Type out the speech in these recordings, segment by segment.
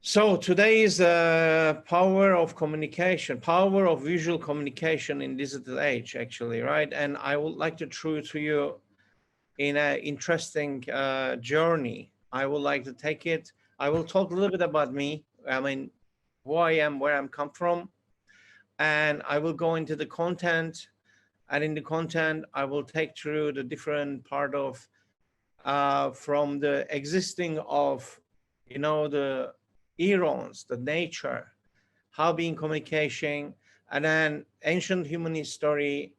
So today is power of communication, power of visual communication in digital age, actually, right? And I would like to throw to you in an interesting journey. I would like to take it. I will talk a little bit about me. I mean, who I am, where I'm come from, and I will go into the content. And in the content, I will take through the different part of from the existing of, the eons, the nature, how being communication, and then ancient human history,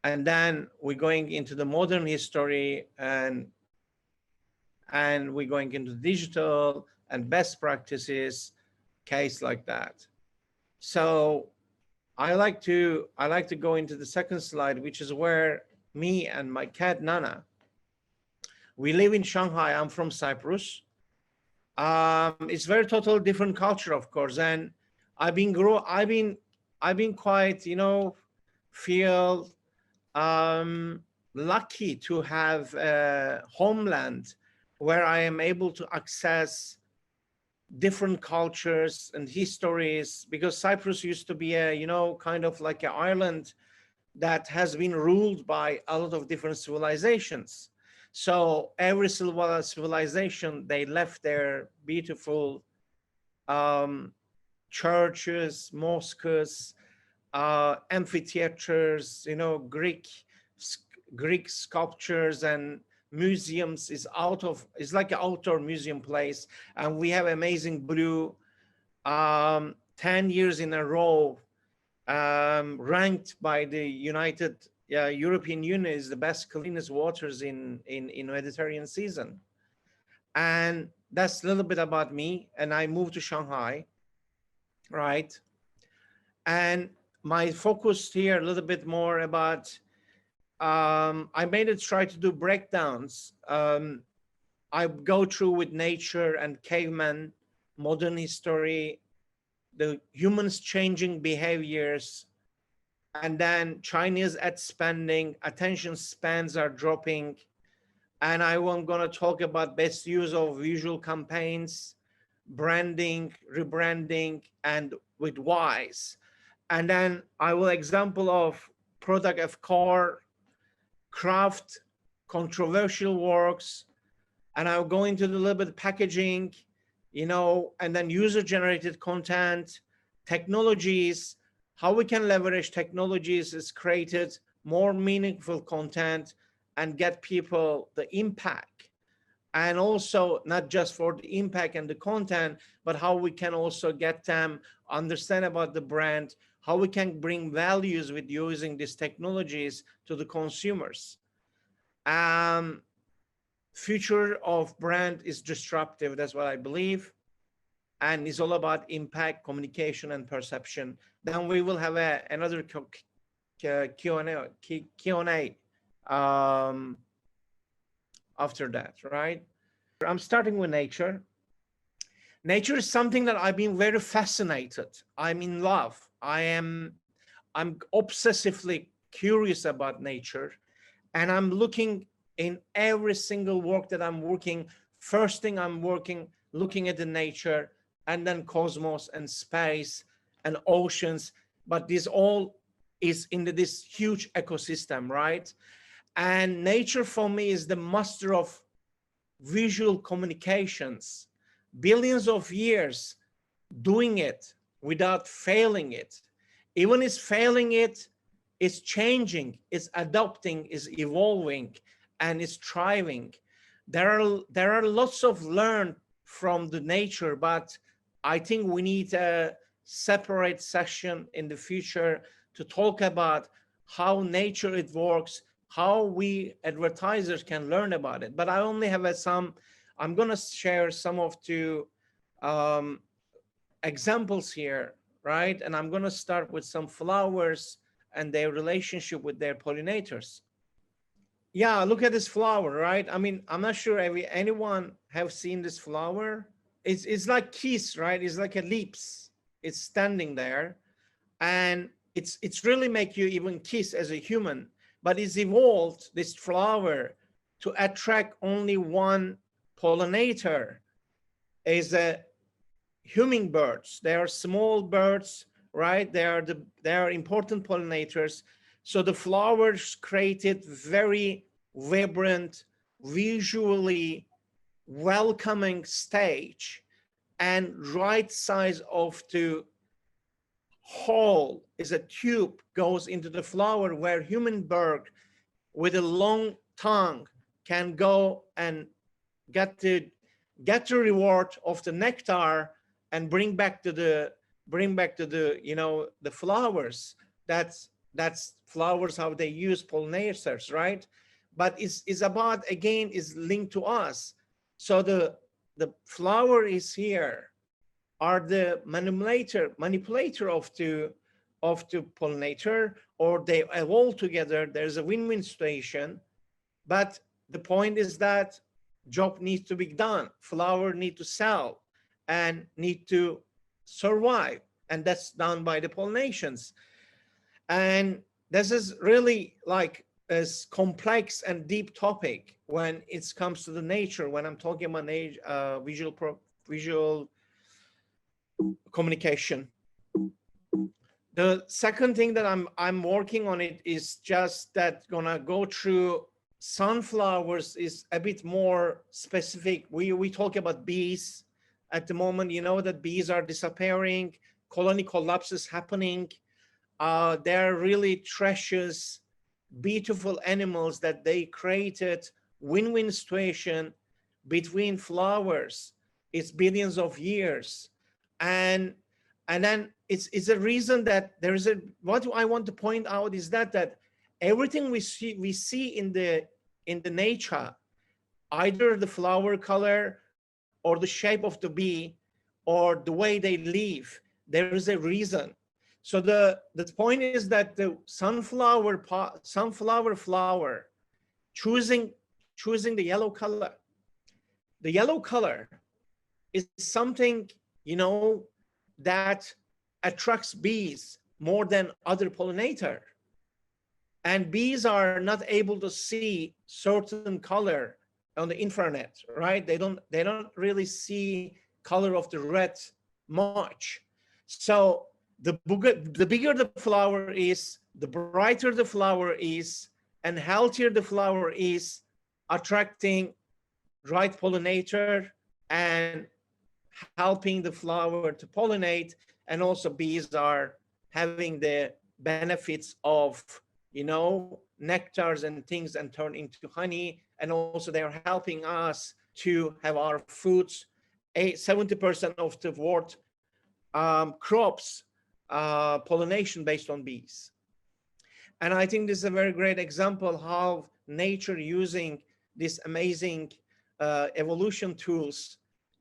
and then we're going into the modern history, and we're going into digital and best practices, case like that. So I like to go into the second slide, which is where me and my cat Nana, we live in Shanghai. I'm from Cyprus. It's very total different culture, of course, and I've been quite, feel lucky to have a homeland where I am able to access different cultures and histories, because Cyprus used to be a, kind of like an island that has been ruled by a lot of different civilizations. So every civilization, they left their beautiful churches, mosques, amphitheaters, Greek sculptures and museums is like an outdoor museum place. And we have amazing blue, 10 years in a row, ranked by the European Union is the best cleanest waters in Mediterranean season. And that's a little bit about me. And I moved to Shanghai, right? And my focus here a little bit more about, I made it try to do breakdowns. I go through with nature and cavemen, modern history, the humans changing behaviors, and then Chinese ad spending, attention spans are dropping. And I'm going to talk about best use of visual campaigns, branding, rebranding, and with whys. And then I will example of product of core, craft, controversial works, and I'll go into a little bit of packaging, and then user-generated content, technologies, how we can leverage technologies is created more meaningful content and get people the impact. And also not just for the impact and the content, but how we can also get them understand about the brand, how we can bring values with using these technologies to the consumers. Future of brand is disruptive. That's what I believe. And it's all about impact, communication, and perception. Then we will have another Q&A after that, right? I'm starting with nature. Nature is something that I've been very fascinated. I'm in love. I'm obsessively curious about nature, and I'm looking in every single work that I'm working. First thing I'm looking at the nature, and then cosmos and space and oceans. But this all is in this huge ecosystem, right? And nature for me is the master of visual communications. Billions of years doing it without failing it. Even it's failing it, it's changing, it's adapting, it's evolving, and it's thriving. There are lots of learn from the nature, but I think we need a separate session in the future to talk about how nature it works, how we advertisers can learn about it. But I only have I'm going to share some of the examples here, right? And I'm going to start with some flowers and their relationship with their pollinators. Yeah, look at this flower, right? I mean, I'm not sure anyone have seen this flower. It's like kiss, right? It's like a leaps. It's standing there, and it's really make you even kiss as a human. But it's evolved, this flower, to attract only one pollinator. Is a hummingbirds. They are small birds, right? They are important pollinators. So the flowers created very vibrant, visually welcoming stage, and right size of the hole is a tube goes into the flower where hummingbird with a long tongue can go and get the reward of the nectar and bring back to the the flowers. That's flowers how they use pollinators, right? But it's about, again, is linked to us. So the flower is here, are the manipulator of the pollinator, or they evolve together. There's a win-win situation. But the point is that job needs to be done. Flower need to sell and need to survive, and that's done by the pollinations. And this is really like a complex and deep topic when it comes to the nature. When I'm talking about visual communication. The second thing that I'm working on it is just that gonna go through sunflowers is a bit more specific. We talk about bees at the moment. You know that bees are disappearing, colony collapse is happening. They're really precious, beautiful animals that they created win-win situation between flowers. It's billions of years. And then it's a reason that there is a, what I want to point out is that everything we see in the nature, either the flower color or the shape of the bee or the way they live, there is a reason. So the point is that the sunflower flower choosing the yellow color. The yellow color is something, that attracts bees more than other pollinator. And bees are not able to see certain color on the infrared, right? They don't really see color of the red much. So the bigger the flower is, the brighter the flower is, and healthier the flower is, attracting right pollinator and helping the flower to pollinate. And also bees are having the benefits of, nectars and things and turn into honey. And also they are helping us to have our foods. 70% of the world crops pollination based on bees. And I think this is a very great example how nature using these amazing evolution tools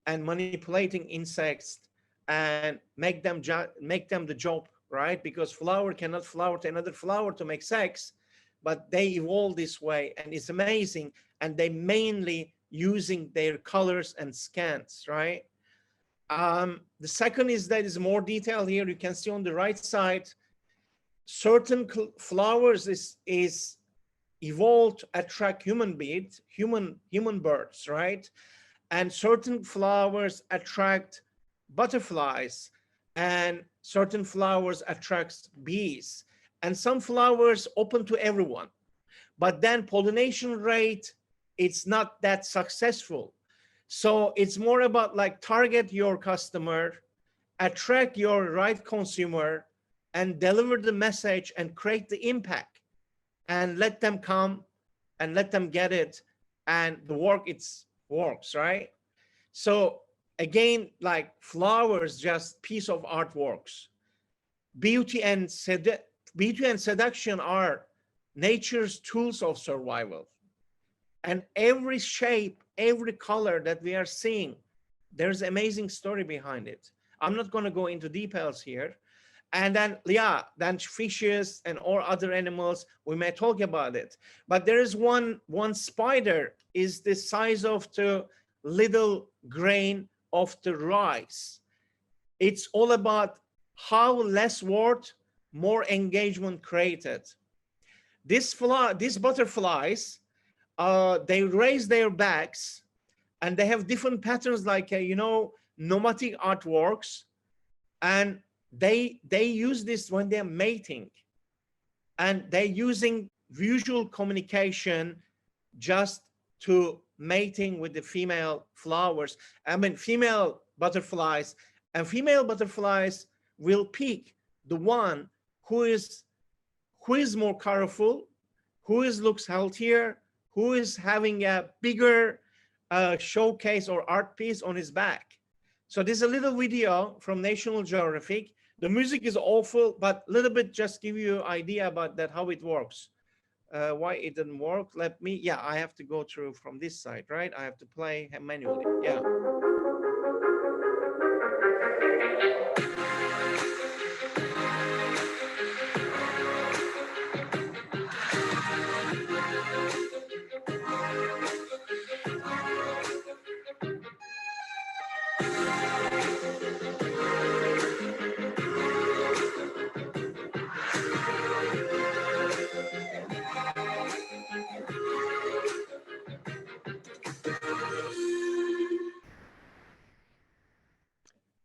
and manipulating insects and make them the job, right? Because flower cannot flower to another flower to make sex, but they evolve this way, and it's amazing. And they mainly using their colors and scans, right? The second is that is more detailed here. You can see on the right side, certain flowers is evolved to attract human birds, right? And certain flowers attract butterflies, and certain flowers attracts bees, and some flowers open to everyone. But then pollination rate, it's not that successful. So it's more about like target your customer, attract your right consumer, and deliver the message and create the impact, and let them come and let them get it, and the works, right? So again, like flowers, just piece of artworks. Beauty and seduction are nature's tools of survival. And every shape, every color that we are seeing, there's an amazing story behind it. I'm not going to go into details here. And then, then fishes and all other animals, we may talk about it. But there is one spider is the size of the little grain of the rice. It's all about how less word, more engagement created. These butterflies, they raise their backs, and they have different patterns, like nomadic artworks, and they use this when they're mating, and they're using visual communication just to mating with the female flowers, I mean female butterflies, and female butterflies will pick the one who is more colorful, looks healthier, who is having a bigger showcase or art piece on his back. So this is a little video from National Geographic. The music is awful, but a little bit just give you an idea about that, how it works. Why it didn't work? Let me, yeah, I have to go through from this side, right? I have to play manually, yeah.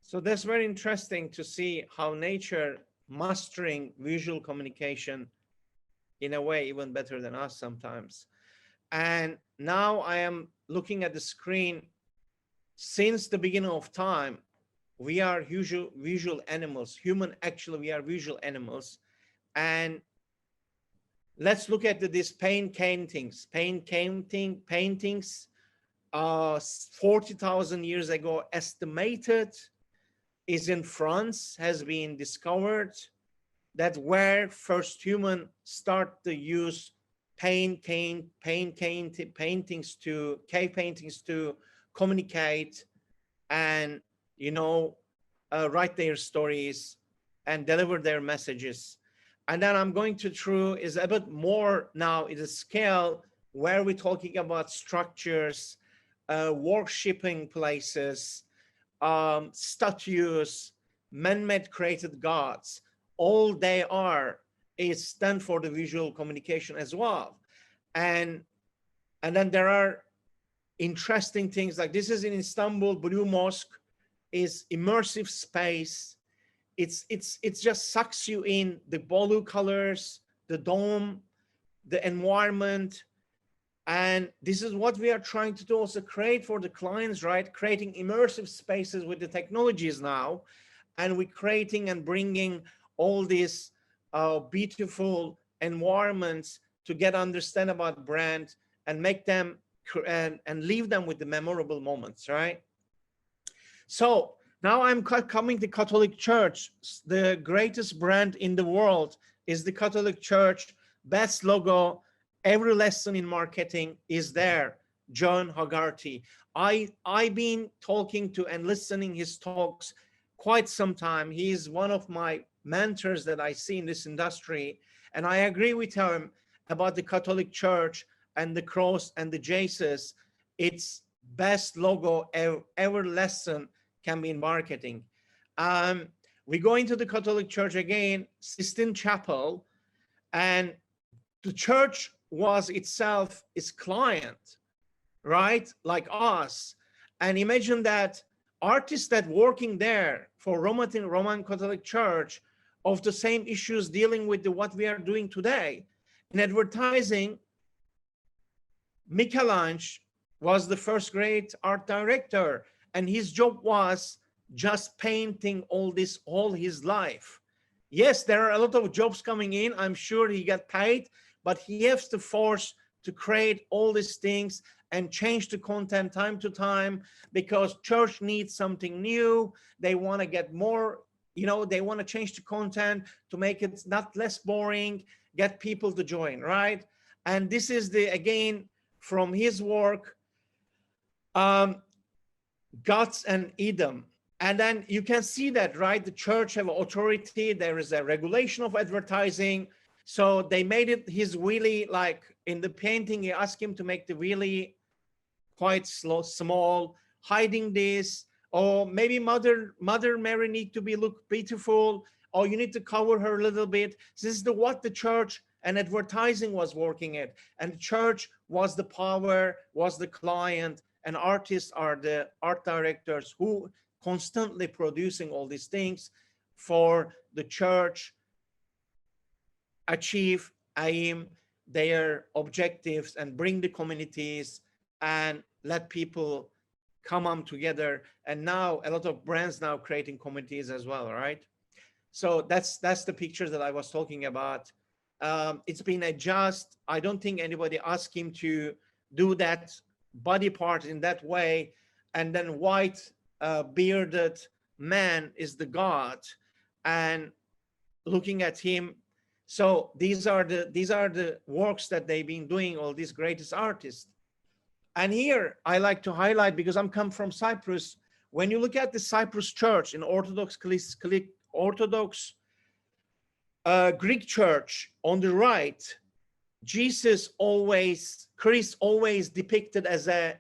So that's very interesting to see how nature mastering visual communication in a way even better than us sometimes. And now I am looking at the screen. Since the beginning of time, we are visual animals. Human, actually, we are visual animals. And let's look at these paintings. Paintings 40,000 years ago estimated is in France, has been discovered that where first human start to use cave paintings to communicate and, you know, write their stories and deliver their messages. And then I'm going to through is a bit more now is a scale where we're talking about structures, worshipping places, statues, man-made created gods. All they are is stand for the visual communication as well. And then there are interesting things like this is in Istanbul, Blue Mosque is immersive space. It's just sucks you in the blue colors, the dome, the environment. And this is what we are trying to do, also create for the clients, right? Creating immersive spaces with the technologies now. And we're creating and bringing all these beautiful environments to get understand about brand and make them and leave them with the memorable moments, right? So now I'm coming to Catholic Church. The greatest brand in the world is the Catholic Church. Best logo, every lesson in marketing is there. John Hogarty. I've been talking to and listening his talks quite some time. He is one of my mentors that I see in this industry. And I agree with him about the Catholic Church and the cross and the Jesus. It's best logo ever lesson can be in marketing. We go into the Catholic Church again, Sistine Chapel, and the church was itself its client, right? Like us. And imagine that artists that working there for Roman Catholic Church of the same issues dealing with what we are doing today. In advertising, Michelangelo was the first great art director, and his job was just painting all his life. Yes, there are a lot of jobs coming in. I'm sure he got paid, but he has to force to create all these things and change the content time to time because church needs something new. They want to get more, you know, they want to change the content to make it not less boring, get people to join, right? And this is again, from his work, Guts and Edom. And then you can see that, right? The church have authority. There is a regulation of advertising. So they made it his really, like in the painting, he asked him to make the really quite small, hiding this, or maybe Mother Mary need to be look beautiful, or you need to cover her a little bit. This is what the church and advertising was working at. And the church was the power, was the client, and artists are the art directors who constantly producing all these things for the church achieve, aim their objectives and bring the communities and let people come on together. And now a lot of brands now creating communities as well, right? So that's the picture that I was talking about. It's been adjusted. I don't think anybody asked him to do that body part in that way. And then white bearded man is the god, and looking at him. So these are the works that they've been doing, all these greatest artists. And here I like to highlight, because I'm come from Cyprus. When you look at the Cyprus church in Orthodox Greek church on the right, Christ always depicted as a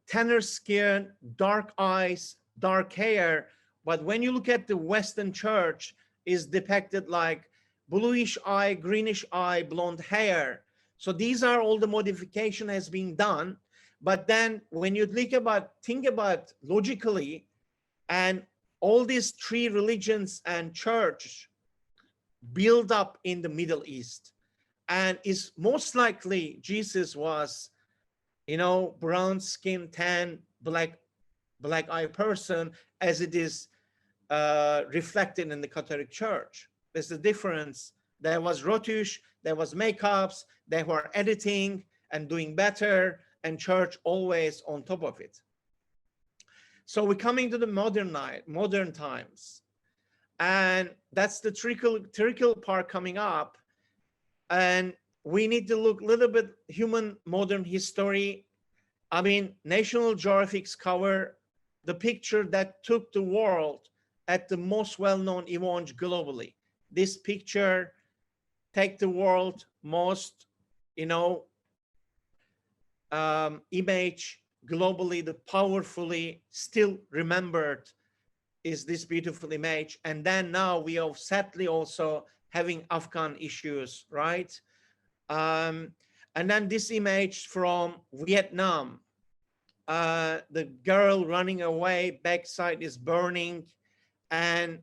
tanner skin, dark eyes, dark hair. But when you look at the Western church, is depicted like bluish eye, greenish eye, blonde hair. So these are all the modification has been done. But then when you think about logically, and all these three religions and church build up in the Middle East, and is most likely Jesus was, brown skin, tan, black eye person, as it is reflected in the Catholic Church. There's the difference. There was retouche, there was makeups, they were editing and doing better, and church always on top of it. So we're coming to the modern times, and that's the trickle part coming up. And we need to look a little bit human modern history. I mean, National Geographic's cover the picture that took the world at the most well-known event globally. This picture take the world most, image globally, the powerfully still remembered is this beautiful image. And then now we are sadly also having Afghan issues, right? And then this image from Vietnam, the girl running away, backside is burning. And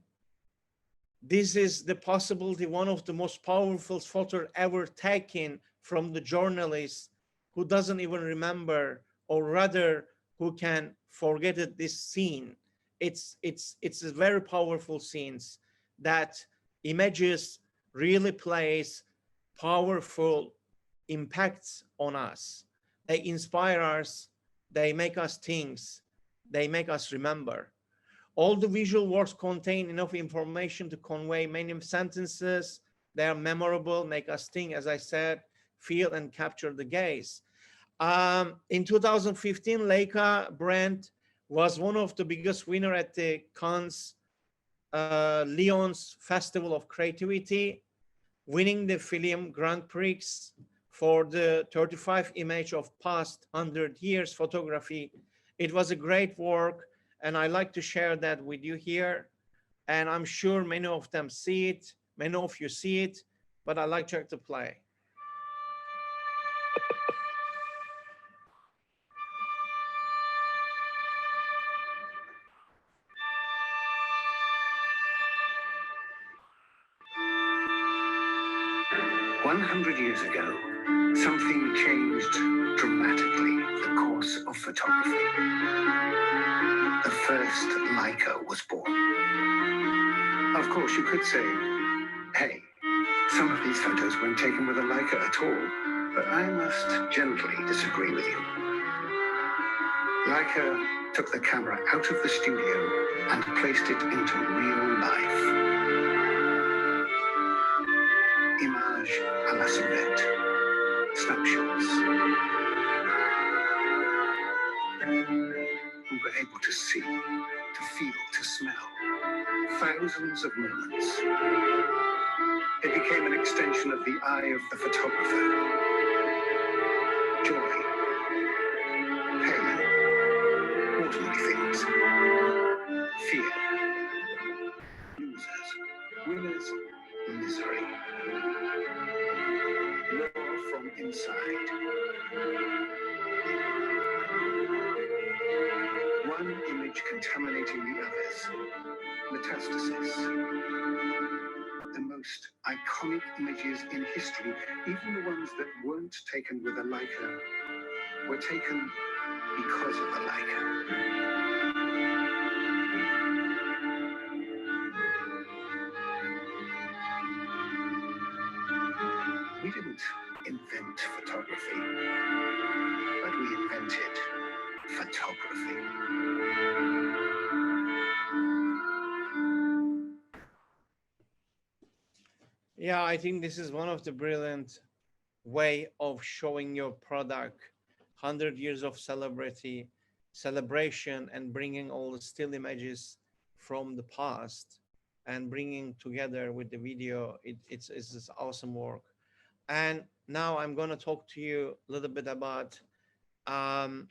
this is the possibility, one of the most powerful photos ever taken from the journalist, who doesn't even remember, or rather who can forget it, this scene. It's a very powerful scenes that images really plays powerful impacts on us. They inspire us, they make us think, they make us remember. All the visual works contain enough information to convey many sentences. They are memorable, make us think, as I said, feel and capture the gaze. In 2015, Leica brand was one of the biggest winner at the Cannes Lions Festival of Creativity, winning the film Grand Prix for the 35 image of past 100 years photography. It was a great work, and I like to share that with you here. And I'm sure many of them see it, many of you see it, but I like to play. Years ago, something changed dramatically the course of photography. The first Leica was born. Of course, you could say, hey, some of these photos weren't taken with a Leica at all, but I must gently disagree with you. Leica took the camera out of the studio and placed it into real life. Image à la sauvette, snapshots. We were able to see, to feel, to smell thousands of moments. It became an extension of the eye of the photographer. Joy, pain, ordinary things, fear, losers, winners, misery. War from inside. One image contaminating the other. Metastasis. The most iconic images in history, even the ones that weren't taken with a Leica, were taken because of the Leica. We didn't invent photography, but we invented photography. Yeah, I think this is one of the brilliant way of showing your product. 100 years of celebration, and bringing all the still images from the past and bringing together with the video. It's this awesome work. And now I'm going to talk to you a little bit about um,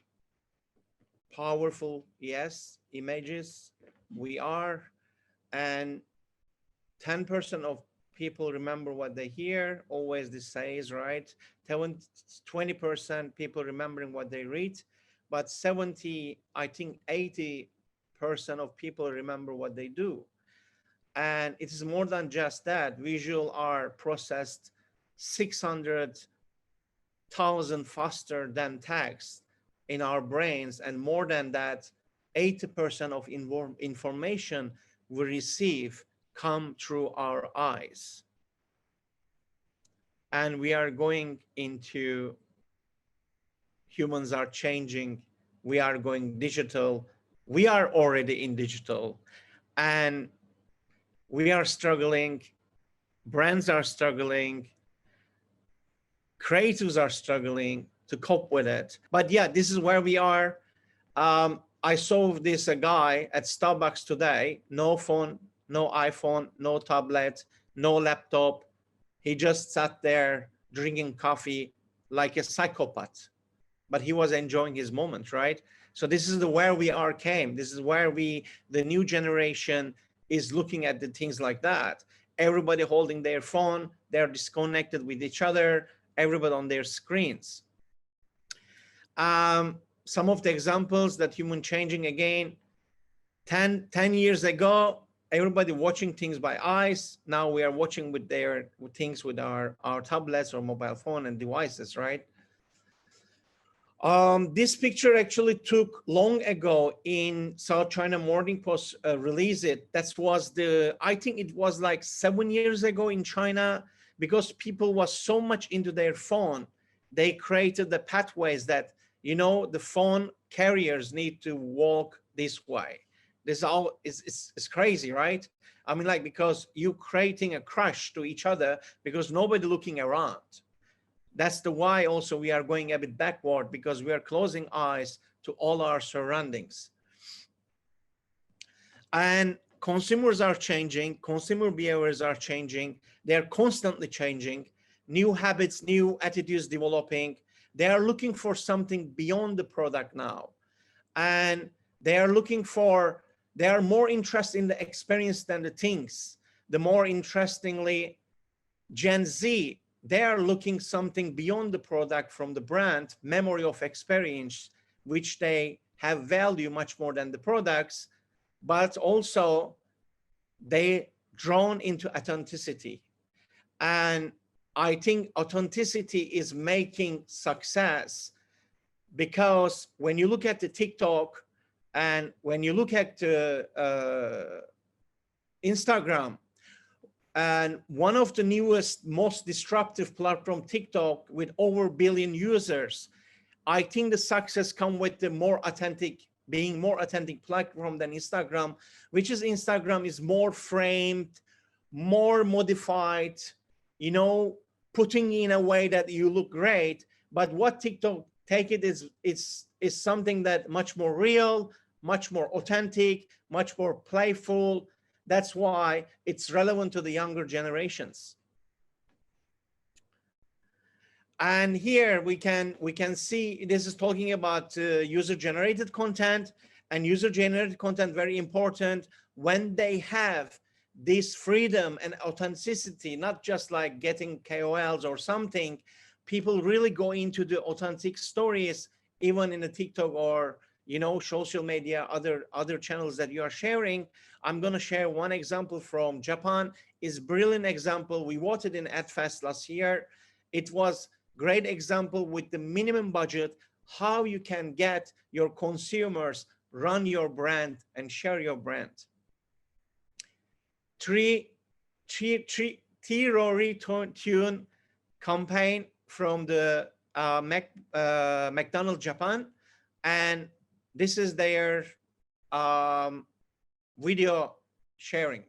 powerful, yes, images. We are, and 10% of people remember what they hear. Always this says, right? 20% people remembering what they read, but 70, I think 80% of people remember what they do. And it is more than just that. Visual are processed 600,000 faster than text in our brains, and more than that, 80% of information we receive come through our eyes. And we are going into, humans are changing, we are going digital, we are already in digital, and we are struggling, brands are struggling, creatives are struggling to cope with it. But yeah, this is where we are. I saw this guy at Starbucks today, no phone, no iPhone, no tablet, no laptop. He just sat there drinking coffee like a psychopath, but he was enjoying his moment, right? So this is where we are came. This is where the new generation is looking at the things like that. Everybody holding their phone, they're disconnected with each other, everybody on their screens. Some of the examples that human changing again, 10 years ago, everybody watching things by eyes. Now we are watching with things with our tablets or mobile phone and devices, right? This picture actually took long ago in South China Morning Post released it. That was I think it was like 7 years ago in China, because people was so much into their phone. They created the pathways that, the phone carriers need to walk this way. This all is crazy, right? I mean, like, because you creating a crush to each other because nobody looking around. That's the why also we are going a bit backward, because we are closing eyes to all our surroundings. And consumers are changing, consumer behaviors are changing. They're constantly changing, new habits, new attitudes developing. They are looking for something beyond the product now. And they are more interested in the experience than the things. The more interestingly, Gen Z, they are looking something beyond the product from the brand, memory of experience, which they have value much more than the products, but also they drawn into authenticity. And I think authenticity is making success, because when you look at the TikTok and when you look at Instagram, and one of the newest, most disruptive platform, TikTok, with over 1 billion users, I think the success come with the being more authentic platform than Instagram, which is Instagram is more framed, more modified, putting in a way that you look great. But what TikTok take it is something that much more real, much more authentic, much more playful. That's why it's relevant to the younger generations. And here we can see, this is talking about user-generated content, and user-generated content, very important when they have this freedom and authenticity, not just like getting KOLs or something. People really go into the authentic stories, even in a TikTok or social media, other channels that you are sharing. I'm going to share one example from Japan. Is brilliant example. We voted in AdFest last year. It was great example with the minimum budget, how you can get your consumers run your brand and share your brand. Rory Tune campaign from the McDonald's Japan, and this is their video sharing.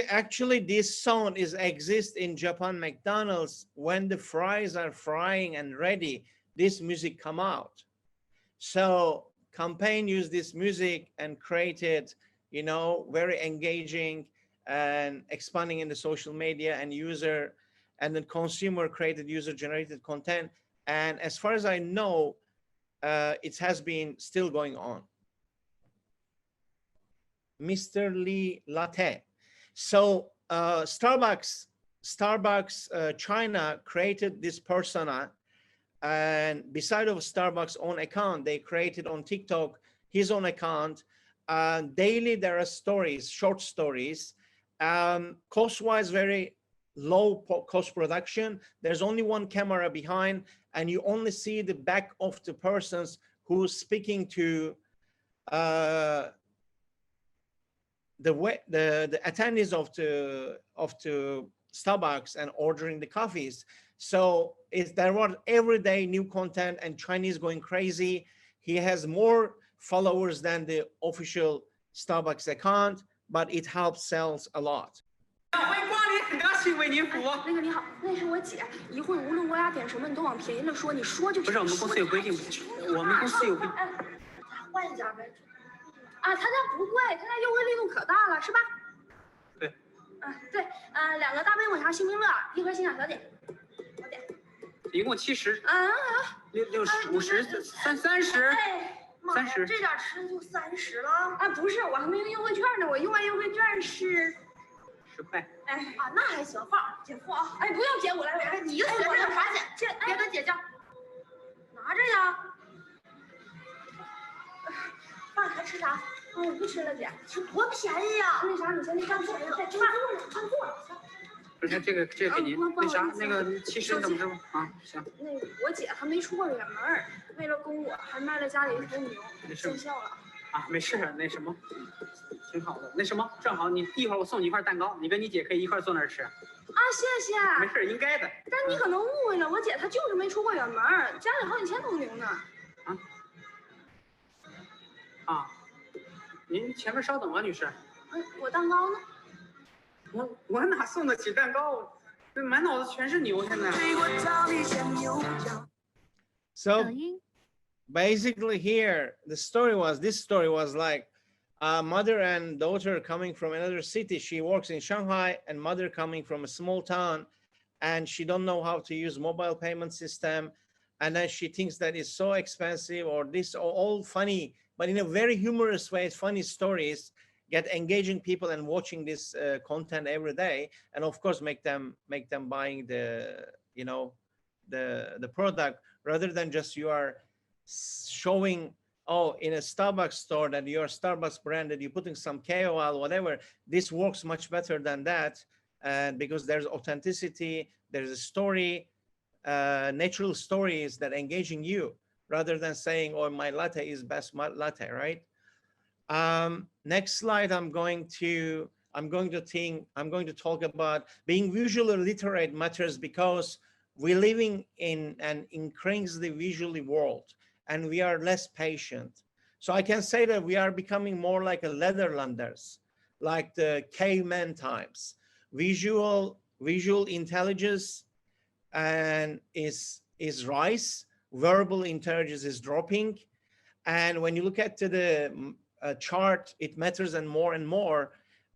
Actually, this sound exists in Japan McDonald's. When the fries are frying and ready, this music come out. So campaign used this music and created, very engaging and expanding in the social media and user, and then consumer created user generated content. And as far as I know, it has been still going on. Mr. Lee Latte. So Starbucks China created this persona, and beside of Starbucks own account, they created on TikTok his own account. Daily there are stories, short stories, cost-wise very low cost production. There's only one camera behind, and you only see the back of the persons who's speaking to the attendees of the Starbucks and ordering the coffees. So there was everyday new content, and Chinese going crazy. He has more followers than the official Starbucks account, but it helps sales a lot. 欢迎光临，很高兴为您服务。那个你好，那是我姐。一会儿无论我俩点什么，你都往便宜了说，你说就不是我们公司有规定，我们公司有规定。换一家呗。啊，他家不贵，他家优惠力度可大了，是吧？对。对，2个大杯抹茶星冰乐，1盒新雅小姐。我点。一共70。60、50、30。哎，妈呀，这点吃就30了。啊，不是，我还没用优惠券呢，我用完优惠券是。10块。哎啊，那还行，放姐付啊。哎，不用姐，我来，你就学着有啥姐？别跟姐犟，拿着呀。饭还吃啥？我不吃了，姐。这多便宜呀！那啥，你先那账做了，再做了。不是这个给您，那啥那个70怎么着啊？行。那我姐她没出过远门，为了供我，还卖了家里一头牛，见笑了。啊，没事，那什么。挺好的，那什么，正好你一会儿我送你一块蛋糕，你跟你姐可以一块坐那儿吃。啊，谢谢。没事，应该的。但你可能误会了，我姐她就是没出过远门，家里好几千头牛呢。您前面稍等啊，女士。我蛋糕呢？我哪送得起蛋糕？这满脑子全是牛，现在。So basically here, this story was like mother and daughter coming from another city. She works in Shanghai, and mother coming from a small town, and she don't know how to use mobile payment system. And then she thinks that it's so expensive, or this all funny but in a very humorous way, funny stories, get engaging people and watching this content every day, and of course make them buying the, you know, the product, rather than just you are showing, oh, in a Starbucks store that you're Starbucks branded, you're putting some KOL, whatever. This works much better than that, and because there's authenticity, there's a story, natural stories that engaging you, rather than saying, oh, my latte is best latte, right? Next slide, I'm going to talk about being visually literate matters, because we're living in an increasingly visually world, and we are less patient. So I can say that we are becoming more like a Netherlanders, like the caveman times. Visual intelligence and is rise, verbal intelligence is dropping. And when you look at the chart, it matters and more.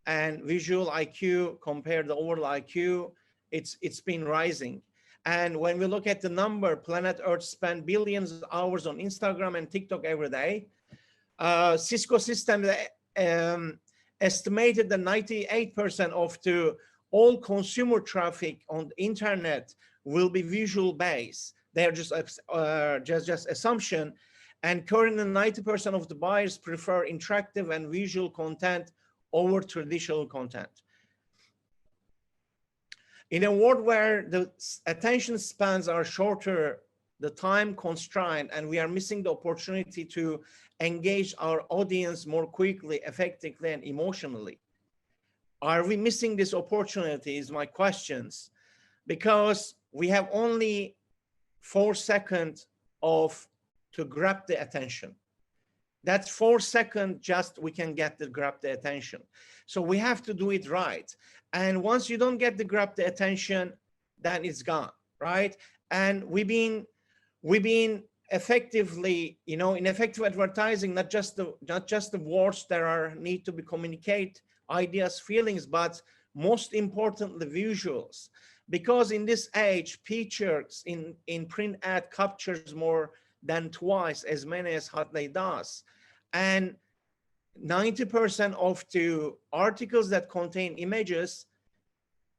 And visual IQ compared to overall IQ, it's been rising. And when we look at the number, planet Earth spend billions of hours on Instagram and TikTok every day. Cisco Systems estimated that 98% of all consumer traffic on the internet will be visual based. They are just assumption. And currently 90% of the buyers prefer interactive and visual content over traditional content. In a world where the attention spans are shorter, the time constrained, and we are missing the opportunity to engage our audience more quickly, effectively, and emotionally. Are we missing this opportunity is my questions, because we have only 4 seconds to grab the attention. That's 4 seconds just we can grab the attention. So we have to do it right. And once you don't grab the attention, then it's gone, right? And we've been effectively, you know, in effective advertising, not just the words that need to be communicate, ideas, feelings, but most importantly, visuals. Because in this age, pictures in print ad captures more than twice as many as Hartley does. And 90% of the articles that contain images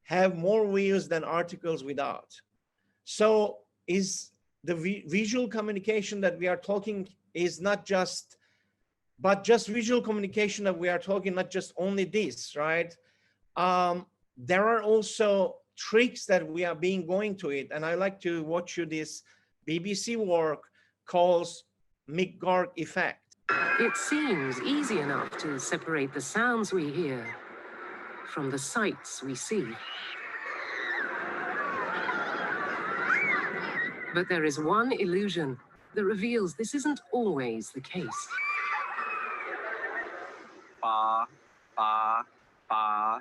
have more views than articles without. So is the visual communication that we are talking is not just, but just visual communication that we are talking, not just only this, right? There are also tricks that we are going to it. And I like to watch you this BBC work calls McGurk effect. It seems easy enough to separate the sounds we hear from the sights we see. But there is one illusion that reveals this isn't always the case. Ba, ba, ba.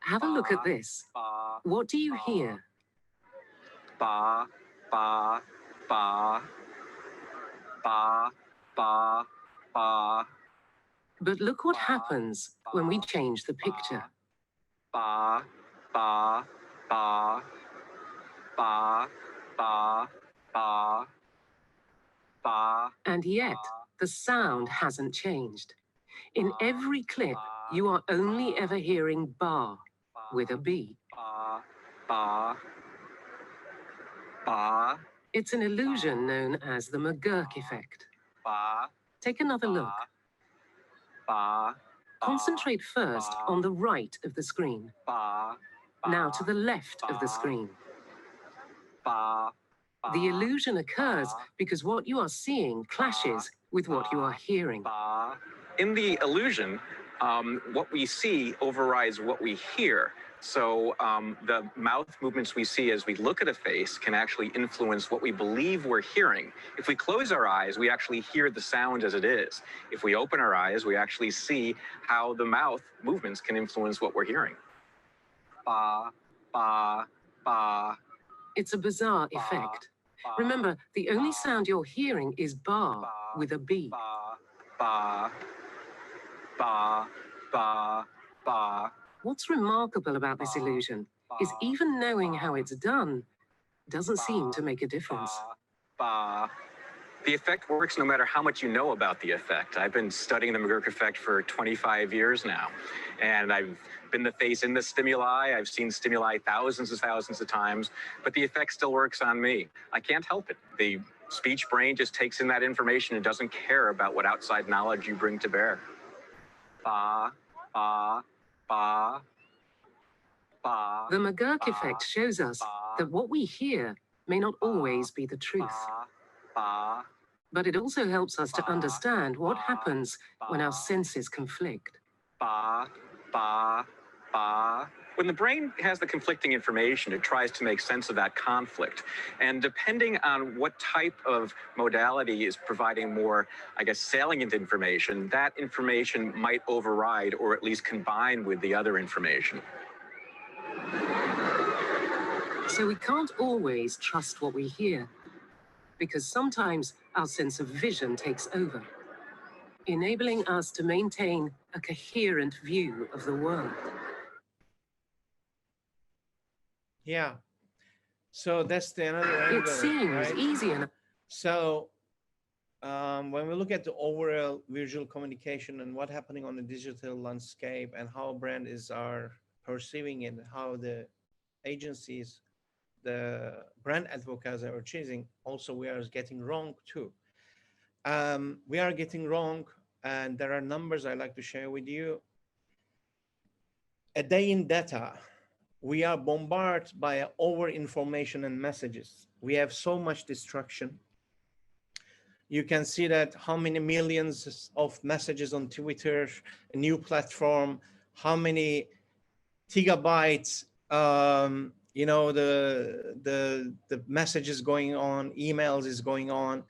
Have a look at this. What do you hear? Ba, ba, ba. Ba, ba, ba. But look what happens when we change the picture. Ba, ba, ba. Ba, ba, ba. Ba. And yet, the sound hasn't changed. In every clip, you are only ever hearing ba with a B. Ba, ba, ba. It's an illusion known as the McGurk effect. Ba, Take another look. ba. Concentrate first on the right of the screen. Ba, Now to the left of the screen. ba. The illusion occurs because what you are seeing clashes with what you are hearing. In the illusion, what we see overrides what we hear. So the mouth movements we see as we look at a face can actually influence what we believe we're hearing. If we close our eyes, we actually hear the sound as it is. If we open our eyes, we actually see how the mouth movements can influence what we're hearing. Ba, ba, ba. It's a bizarre effect. Remember, the only sound you're hearing is ba with a B. Ba, ba, ba, ba, ba. What's remarkable about this illusion is even knowing how it's done doesn't seem to make a difference. Ba, The effect works no matter how much you know about the effect. I've been studying the McGurk effect for 25 years now, and I've been the face in the stimuli. I've seen stimuli thousands of times, but the effect still works on me. I can't help it. The speech brain just takes in that information and doesn't care about what outside knowledge you bring to bear. Ba, ba, ba, ba. The McGurk effect shows us that what we hear may not always be the truth. Ba, But it also helps us to understand what happens when our senses conflict. ba, ba, ba. When the brain has the conflicting information, it tries to make sense of that conflict. And depending on what type of modality is providing more, I guess, salient information, that information might override or at least combine with the other information. So we can't always trust what we hear, because sometimes our sense of vision takes over, enabling us to maintain a coherent view of the world. Yeah. So that's the another angle. It seems right? easy enough. So when we look at the overall visual communication and what's happening on the digital landscape and how brands are perceiving it, how the agencies, the brand advocates are chasing, also we are getting wrong too. We are getting wrong, and there are numbers I like to share with you. A day in data, we are bombarded by over information and messages. We have so much distraction. You can see that how many millions of messages on Twitter, a new platform, how many gigabytes, you know, the messages going on, emails is going on,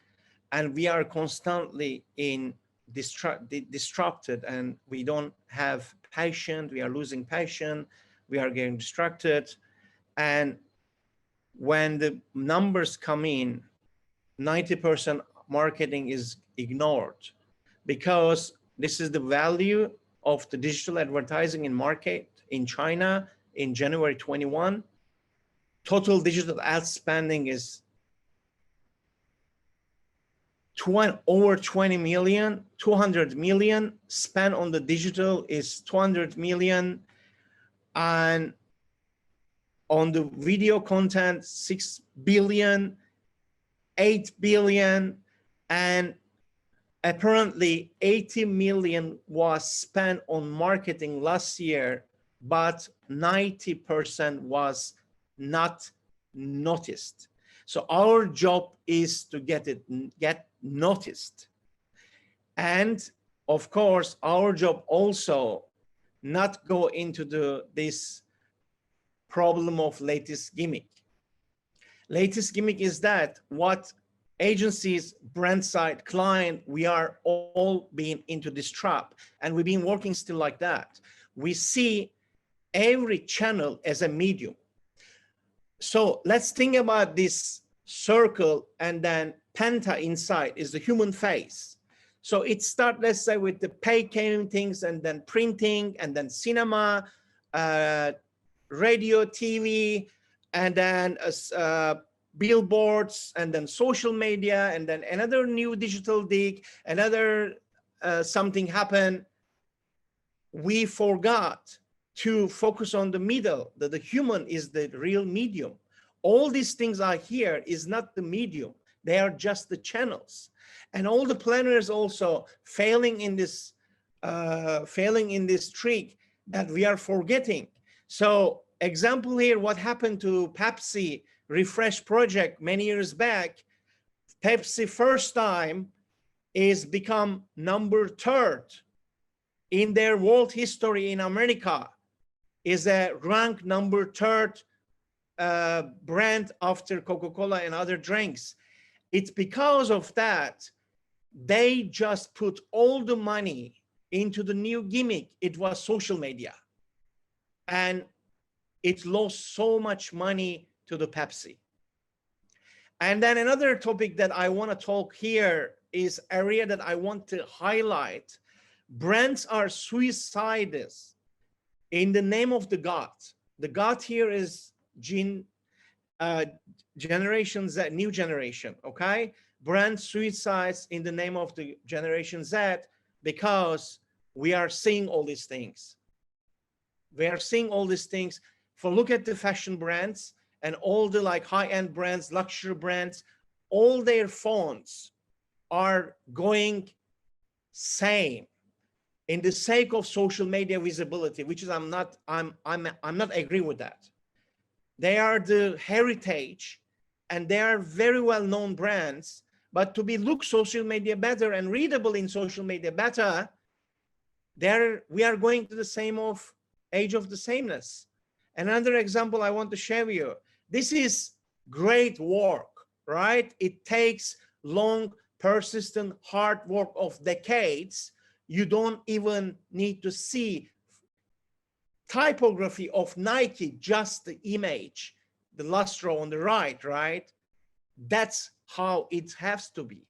and we are constantly in disrupted, and we don't have patience. We are losing patience. We are getting distracted, and when the numbers come in, 90% marketing is ignored, because this is the value of the digital advertising in market in China in January 21. Total digital ad spending is over 20 million, 200 million spent on the digital is 200 million. And on the video content, 6 billion, 8 billion, and apparently 80 million was spent on marketing last year, but 90% was not noticed. So our job is to get noticed. And of course, our job also not go into this problem of latest gimmick. Latest gimmick is that what agencies, brand side, client, we are all being into this trap, and we've been working still like that. We see every channel as a medium. So let's think about this circle, and then penta inside is the human face. So it starts, let's say, with the paintings, and then printing, and then cinema, radio, TV, and then billboards, and then social media, and then another new digital dig, another something happened. We forgot to focus on the middle, that the human is the real medium. All these things are here is not the medium. They are just the channels. And all the planners also failing in this trick that we are forgetting. So example here, what happened to Pepsi refresh project many years back. Pepsi first time is become number 3rd in their world history in America, is a ranked number 3rd brand after Coca-Cola and other drinks. It's because of that, they just put all the money into the new gimmick. It was social media. And it lost so much money to the Pepsi. And then another topic that I want to talk here is area that I want to highlight. Brands are suicidal in the name of the God. The God here is generation Z, new generation, okay? brand suicides in the name of the Generation Z, because we are seeing all these things. We are seeing all these things. For look at the fashion brands and all the like high-end brands, luxury brands, all their fonts are going same in the sake of social media visibility, which is I'm not agree with that. They are the heritage and they are very well-known brands, but to be look social media better and readable in social media better, we are going to the same of age of the sameness. Another example I want to share with you. This is great work, right? It takes long, persistent, hard work of decades. You don't even need to see typography of Nike, just the image, the last row on the right, right? That's how it has to be.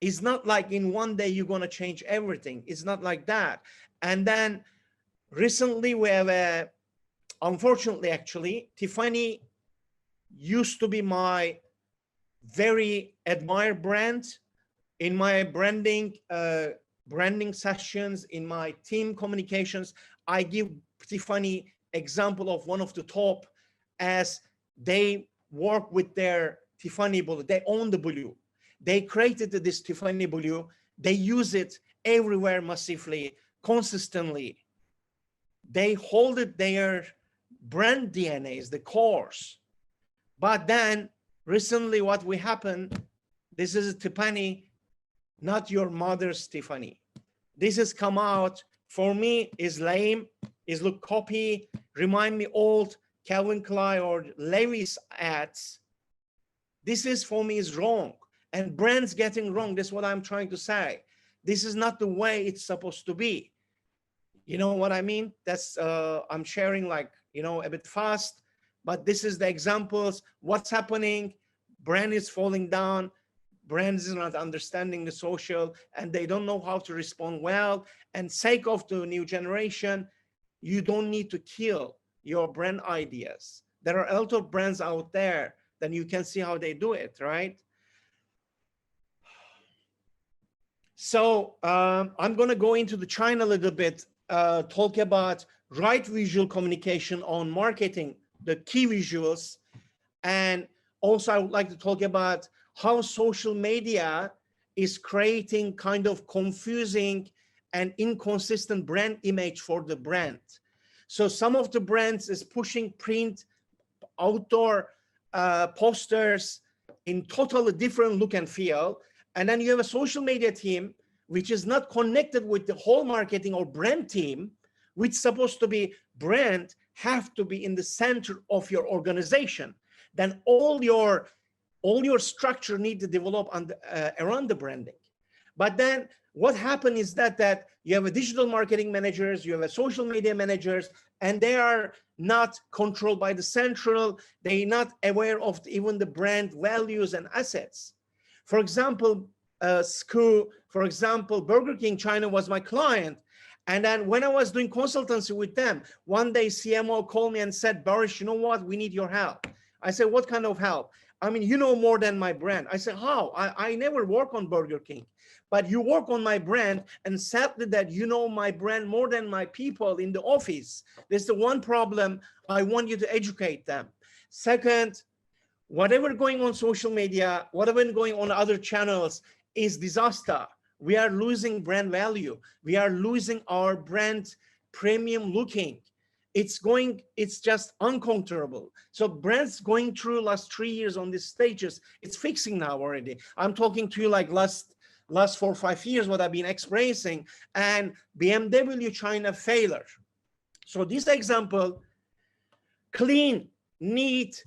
It's not like in one day you're going to change everything. It's not like that. And then recently we have unfortunately, actually, Tiffany used to be my very admired brand. In my branding sessions, in my team communications, I give Tiffany example of one of the top, as they work with their Tiffany blue. They own the blue. They created this Tiffany blue. They use it everywhere massively, consistently. They hold it their brand DNAs, the cores. But then recently what we happened, this is Tiffany, not your mother's Tiffany. This has come out, for me, is lame, is look copy, remind me old Calvin Klein or Levi's ads. This is, for me, is wrong. And brands getting wrong, that's what I'm trying to say. This is not the way it's supposed to be. You know what I mean? That's, I'm sharing like, you know, a bit fast, but this is the examples, what's happening. Brand is falling down. Brands is not understanding the social and they don't know how to respond well. And sake of the new generation, you don't need to kill your brand ideas. There are a lot of brands out there, then you can see how they do it, right? So I'm going to go into the China a little bit, talk about right visual communication on marketing, the key visuals. And also I would like to talk about how social media is creating kind of confusing and inconsistent brand image for the brand. So some of the brands is pushing print, outdoor posters in totally different look and feel. And then you have a social media team, which is not connected with the whole marketing or brand team, which is supposed to be brand have to be in the center of your organization. Then all your structure need to develop on the, around the branding. But then what happened is that you have a digital marketing managers, you have a social media managers, and they are not controlled by the central. They're not aware of even the brand values and assets. For example, for example, Burger King China was my client. And then when I was doing consultancy with them, one day CMO called me and said, Baris, you know what? We need your help. I said, what kind of help? I mean, you know more than my brand. I said, how? I never work on Burger King, but you work on my brand, and sadly that you know my brand more than my people in the office. There's the one problem. I want you to educate them. Second, whatever going on social media, whatever going on other channels is disaster. We are losing brand value. We are losing our brand premium looking. It's just uncomfortable. So brands going through last 3 years on these stages, it's fixing now already. I'm talking to you like last 4 or 5 years, what I've been experiencing, and BMW China failure. So this example, clean, neat,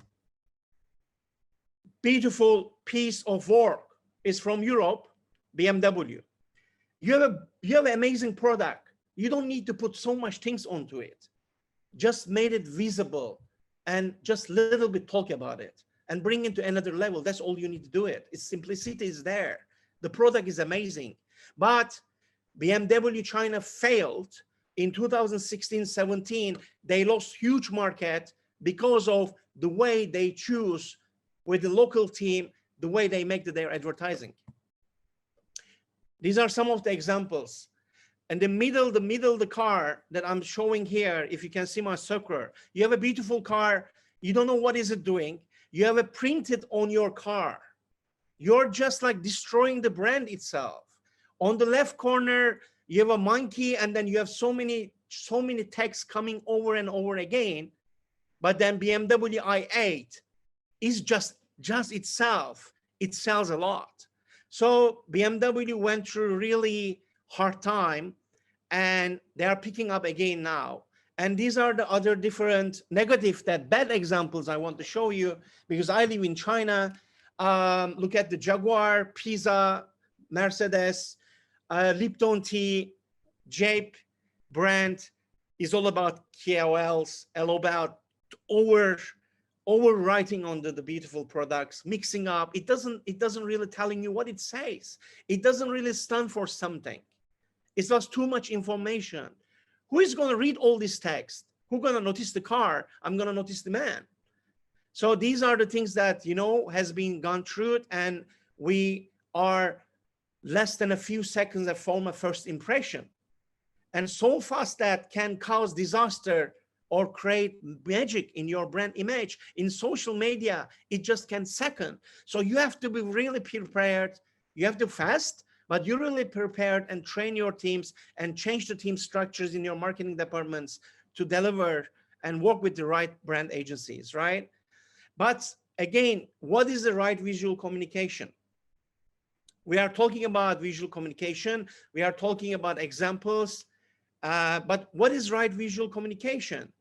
beautiful piece of work is from Europe, BMW. You have an amazing product. You don't need to put so much things onto it. Just made it visible and just a little bit talk about it and bring it to another level. That's all you need to do it. Its simplicity is there. The product is amazing. But BMW China failed in 2016-17. They lost huge market because of the way they choose with the local team. the way they make their advertising. These are some of the examples. And the car that I'm showing here, if you can see my circular, you have a beautiful car, you don't know what is it doing. You have it printed on your car. You're just like destroying the brand itself. On the left corner, you have a monkey, and then you have so many texts coming over and over again. But then BMW i8 is just itself, it sells a lot. So BMW went through a really hard time, and they are picking up again now. And these are the other different negative, bad examples I want to show you, because I live in China. Look at the Jaguar, Pisa, Mercedes, Lipton tea, Jape brand is all about KOLs, all about overwriting on the beautiful products, mixing up. It doesn't really telling you what it says. It doesn't really stand for something. It's just too much information. Who is going to read all this text? Who's going to notice the car? I'm going to notice the man. So these are the things that, you know, has been gone through it, and we are less than a few seconds that form a first impression. And so fast that can cause disaster or create magic in your brand image. In social media, it just can second. So you have to be really prepared. You have to fast, but you're really prepared, and train your teams and change the team structures in your marketing departments to deliver and work with the right brand agencies, right? But again, what is the right visual communication? We are talking about visual communication. We are talking about examples. But what is right visual communication?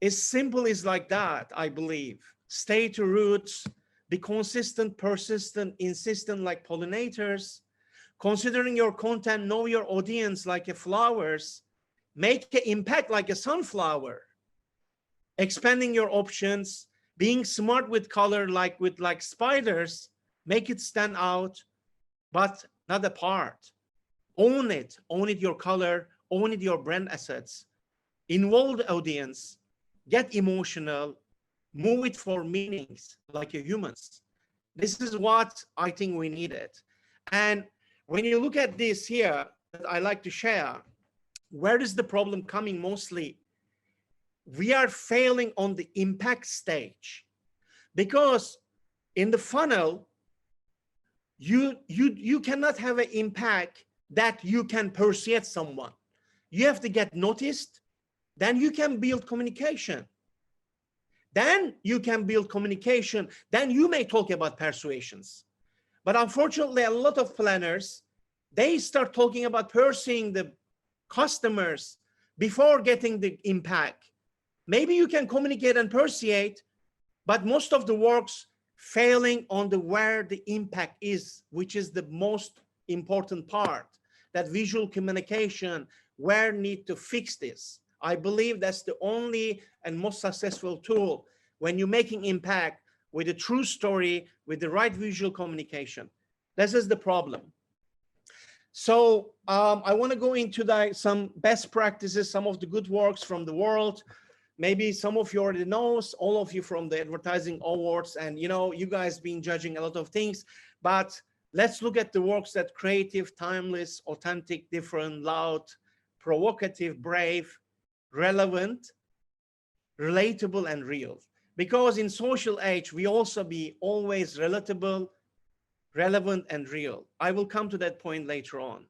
It's simple as like that, I believe. Stay to roots, be consistent, persistent, insistent like pollinators. Considering your content, know your audience like a flowers. Make an impact like a sunflower. Expanding your options, being smart with color like spiders. Make it stand out, but not apart. Own it your color, own it your brand assets. Involve the audience, get emotional, move it for meanings like humans. This is what I think we needed. And when you look at this here, that I like to share, where is the problem coming mostly? We are failing on the impact stage, because in the funnel, you cannot have an impact that you can persuade someone. You have to get noticed, then you can build communication. Then you can build communication, then you may talk about persuasions. But unfortunately, a lot of planners, they start talking about pursuing the customers before getting the impact. Maybe you can communicate and persuade, but most of the work's failing on where the impact is, which is the most important part. That visual communication, where need to fix this. I believe that's the only and most successful tool when you're making impact with a true story, with the right visual communication. This is the problem. So I want to go into some best practices, some of the good works from the world. Maybe some of you already know, all of you from the advertising awards, and you know, you guys been judging a lot of things, but let's look at the works that creative, timeless, authentic, different, loud, provocative, brave, relevant, relatable, and real. Because in social age, we also be always relatable, relevant, and real. I will come to that point later on.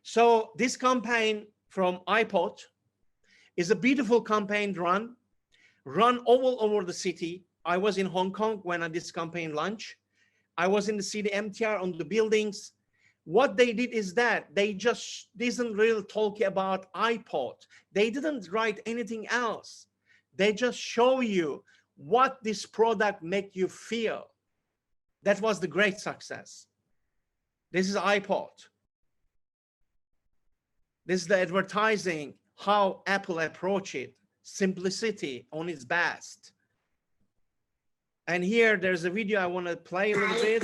So this campaign from iPod is a beautiful campaign run all over the city. I was in Hong Kong when this campaign launched. I was in the city MTR on the buildings. What they did is that they just didn't really talk about iPod. They didn't write anything else. They just show you what this product make you feel. That was the great success. This is iPod. This is the advertising, how Apple approach it, simplicity on its best. And here there's a video I want to play a little bit.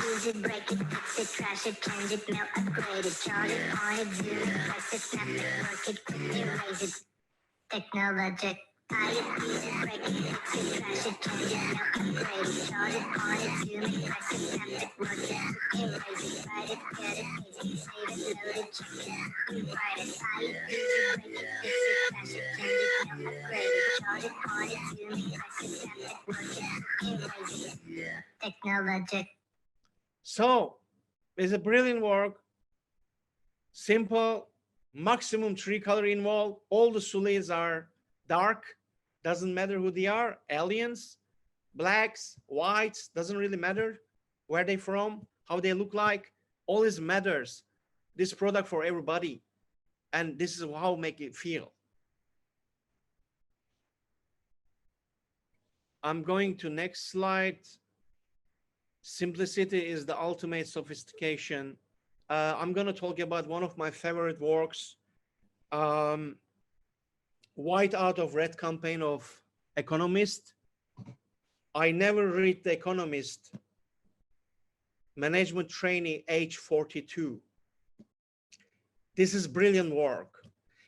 Technologic So it's a brilliant work, simple, maximum 3 color involved. All the Sulis are dark, doesn't matter who they are, aliens, blacks, whites, doesn't really matter where they from, how they look like, always matters. This product for everybody. And this is how make it feel. I'm going to next slide. Simplicity is the ultimate sophistication. I'm going to talk about one of my favorite works, White Out of Red campaign of Economist. I never read The Economist, management trainee, age 42. This is brilliant work.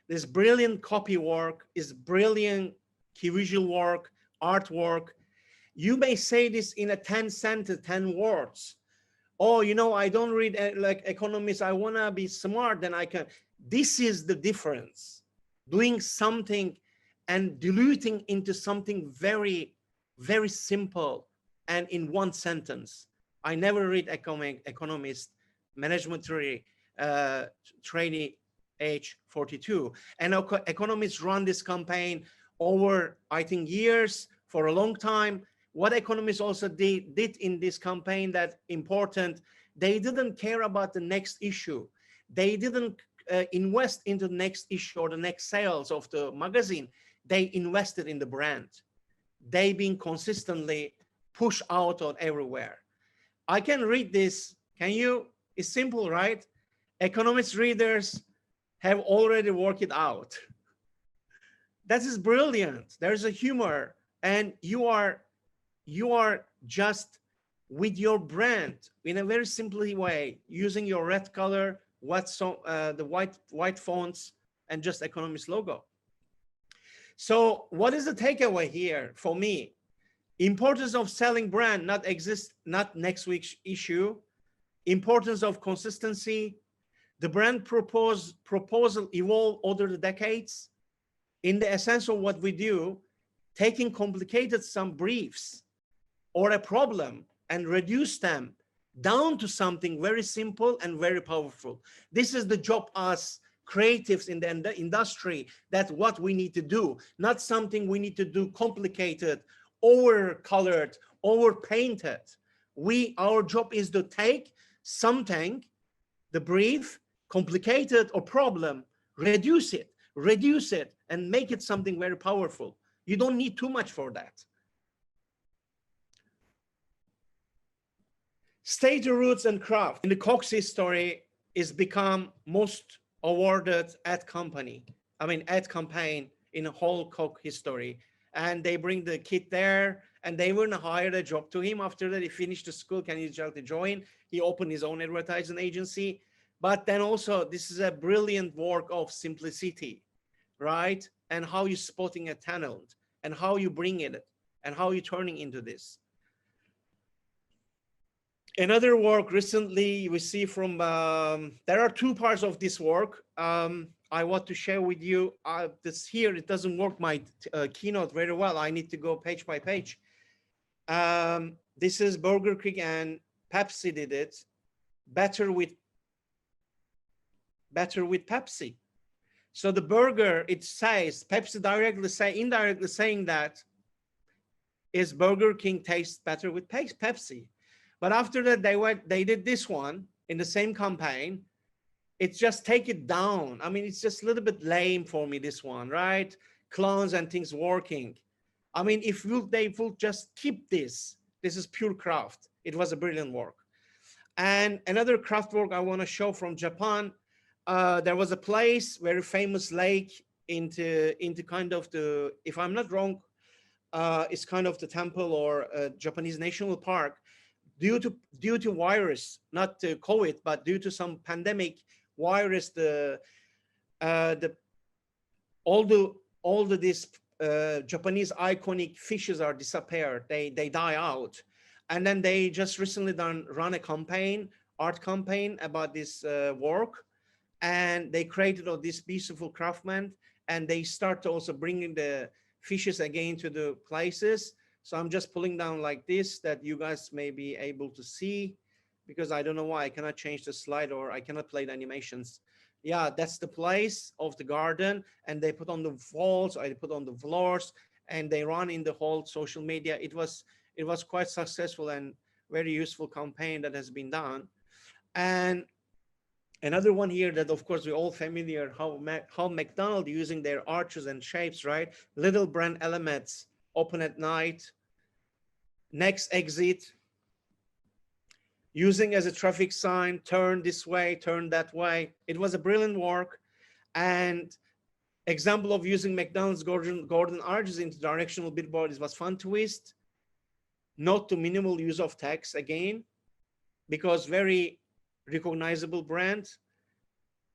This brilliant copy work is brilliant key visual work, artwork. You may say this in a 10 sentence, 10 words. Oh, you know, I don't read like Economist. I want to be smart, then I can. This is the difference. Doing something and diluting into something very, very simple and in one sentence. I never read Economist, management trainee, age 42. And economists run this campaign over, I think, years, for a long time. What economists also did in this campaign that important, they didn't care about the next issue. They didn't invest into the next issue or the next sales of the magazine. They invested in the brand. They being consistently pushed out on everywhere. I can read this. Can you? It's simple, right? Economist readers have already worked it out. That is brilliant. There's a humor, and you are just with your brand in a very simple way, using your red color, the white fonts, and just Economist logo. So what is the takeaway here for me? Importance of selling brand, not next week's issue. Importance of consistency. The brand proposal evolved over the decades. In the essence of what we do, taking complicated some briefs or a problem and reduce them down to something very simple and very powerful. This is the job as creatives in the industry. That's what we need to do, not something we need to do complicated, over-colored, over-painted. Our job is to take something, the brief, complicated or problem, reduce it, and make it something very powerful. You don't need too much for that. Stay to roots and craft. In the Cox history, is become most awarded ad campaign in the whole Coke history. And they bring the kid there, and they wouldn't hire a job to him. After that, he finished the school. Can you just join? He opened his own advertising agency. But then also, this is a brilliant work of simplicity, right? And how you're spotting a talent, and how you bring it, and how you're turning into this. Another work recently we see from, there are two parts of this work. I want to share with you. This here, it doesn't work my keynote very well. I need to go page by page. This is Burger King and Pepsi did it. Better with Pepsi. So the burger, it says, Pepsi indirectly saying that is Burger King tastes better with Pepsi. But after that, they did this one in the same campaign. It's just take it down. I mean, it's just a little bit lame for me, this one, right? Clones and things working. I mean, if they will just keep this is pure craft. It was a brilliant work. And another craft work I want to show from Japan. There was a place, very famous lake into kind of the, if I'm not wrong, it's kind of the temple or Japanese national park. Due to virus, not to COVID, but due to some pandemic virus, this Japanese iconic fishes are disappeared. They die out. And then they just recently run a campaign, art campaign about this work. And they created all this beautiful craftsman, and they start to also bringing the fishes again to the places. So I'm just pulling down like this that you guys may be able to see, because I don't know why I cannot change the slide or I cannot play the animations. Yeah, that's the place of the garden, and they put on the walls, or they put on the floors, and they run in the whole social media. It was quite successful and very useful campaign that has been done. And another one here that of course we're all familiar, how McDonald's using their arches and shapes, right? Little brand elements, open at night, next exit, using as a traffic sign, turn this way, turn that way. It was a brilliant work. And example of using McDonald's golden arches into directional billboards was Fun Twist. Not to minimal use of text again, because very recognizable brand.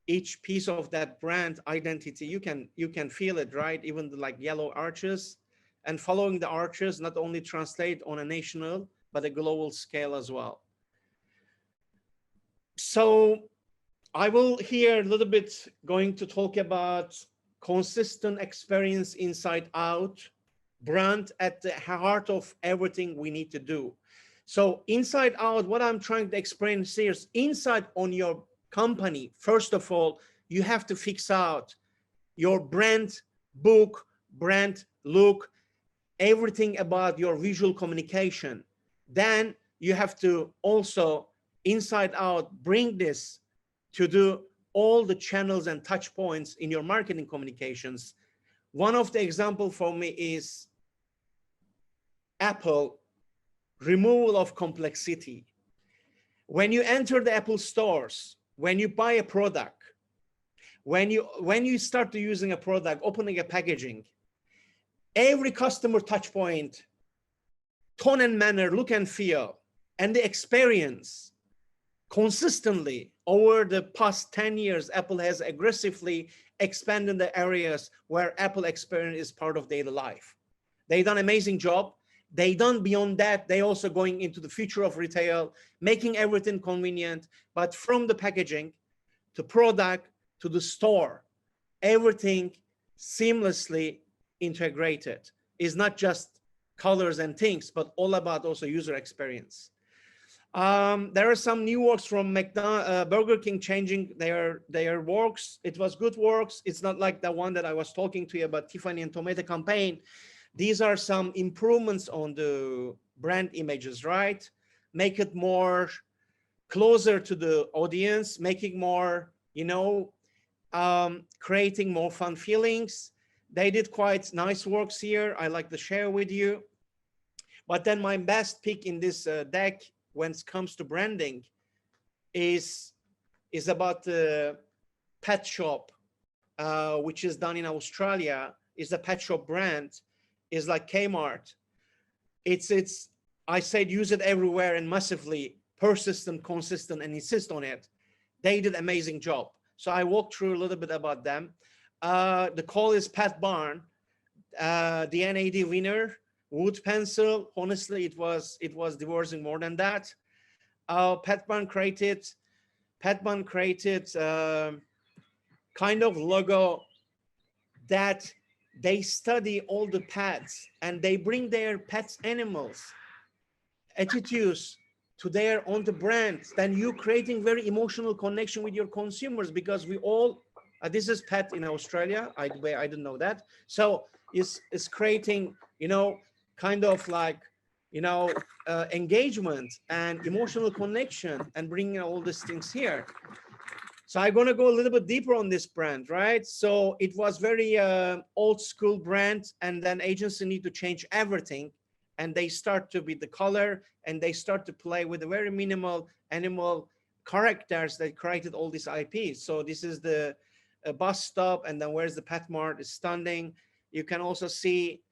Each piece of that brand identity, you can feel it, right? Even the like yellow arches, and following the arches not only translate on a national but a global scale as well. So I will here a little bit going to talk about consistent experience inside out, brand at the heart of everything we need to do. So inside out, what I'm trying to explain here is inside on your company. First of all, you have to fix out your brand book, brand look, everything about your visual communication. Then you have to also inside out bring this to do all the channels and touch points in your marketing communications. One of the example for me is Apple removal of complexity. When you enter the Apple stores, when you buy a product, when you start to using a product, opening a packaging, every customer touch point, tone and manner, look and feel, and the experience consistently over the past 10 years, Apple has aggressively expanded the areas where Apple experience is part of daily life. They've done an amazing job. They done beyond that. They also going into the future of retail, making everything convenient, but from the packaging to product to the store, everything seamlessly integrated. Is not just colors and things, but all about also user experience. There are some new works from Burger King changing their works. It was good works. It's not like the one that I was talking to you about Tiffany and tomato campaign. These are some improvements on the brand images, right? Make it more closer to the audience, making more, creating more fun feelings. They did quite nice works here. I like to share with you. But then my best pick in this deck when it comes to branding is about the pet shop, which is done in Australia. Is a pet shop brand. Is like Kmart. I said use it everywhere and massively, persistent, consistent, and insist on it. They did amazing job. So I walked through a little bit about them. The call is Pet Barn, the NAD winner, wood pencil. Honestly, it was divorcing more than that. Pet Barn created kind of logo that they study all the pets and they bring their pets, animals, attitudes to their on the brand. Then you creating very emotional connection with your consumers, because we all, this is pet in Australia. I didn't know that. So it's creating, kind of like, engagement and emotional connection and bringing all these things here. So I'm going to go a little bit deeper on this brand, right? So it was very old school brand, and then agency need to change everything, and they start to be the color, and they start to play with the very minimal animal characters that created all these IPs. So this is the bus stop, and then where's the Pet Mart is standing. You can also see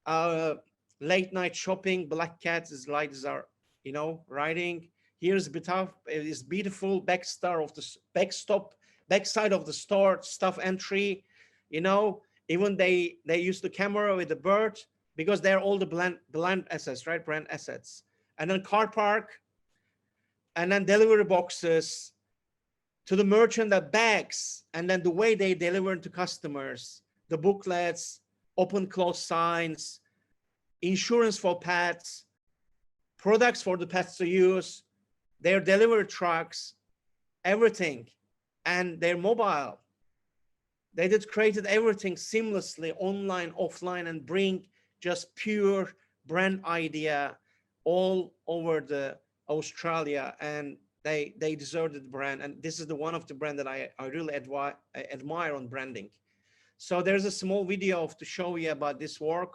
late night shopping, black cats is lights are, riding. Here's this beautiful backside of the store, stuff entry. Even they use the camera with the bird because they're all the brand assets, right? Brand assets. And then car park, and then delivery boxes, to the merchant, the bags, and then the way they deliver to customers, the booklets, open close signs, insurance for pets, products for the pets to use, their delivery trucks, everything, and their mobile. They did created everything seamlessly, online, offline, and bring just pure brand idea all over the Australia, and they deserved the brand. And this is the one of the brand that I really admire on branding. So there's a small video to show you about this work.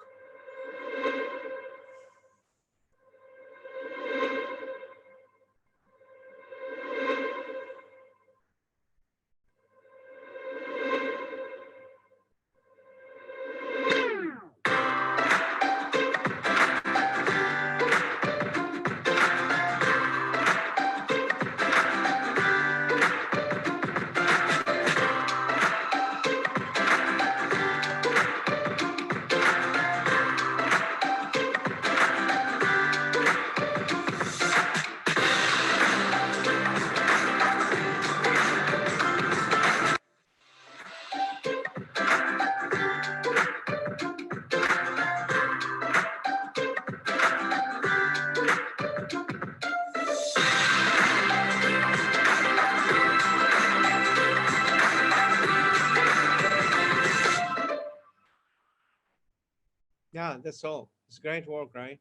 Yeah, that's all. It's great work, right?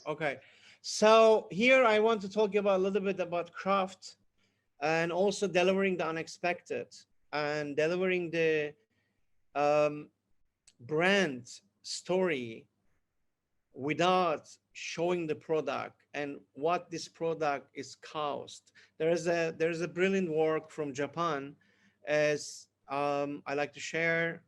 Okay. So here I want to talk about a little bit about craft and also delivering the unexpected and delivering the brand story without showing the product and what this product is cost. There's a brilliant work from Japan, as I like to share.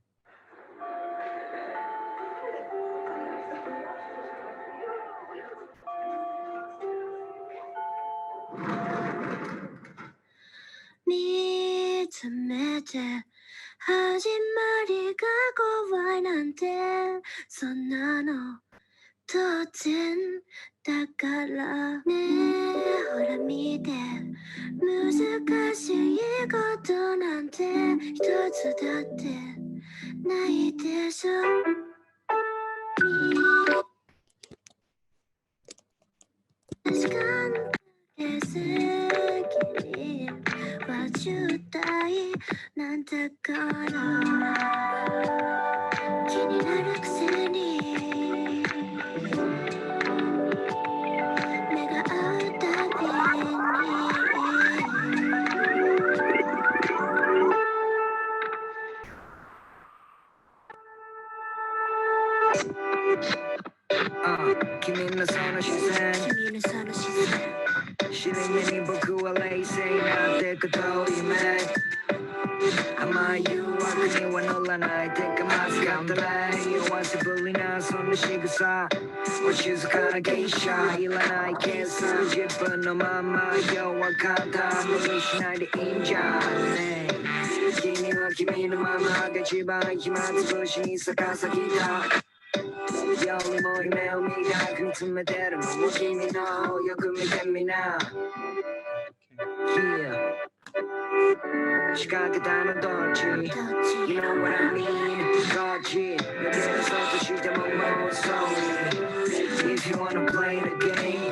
If you wanna play the game,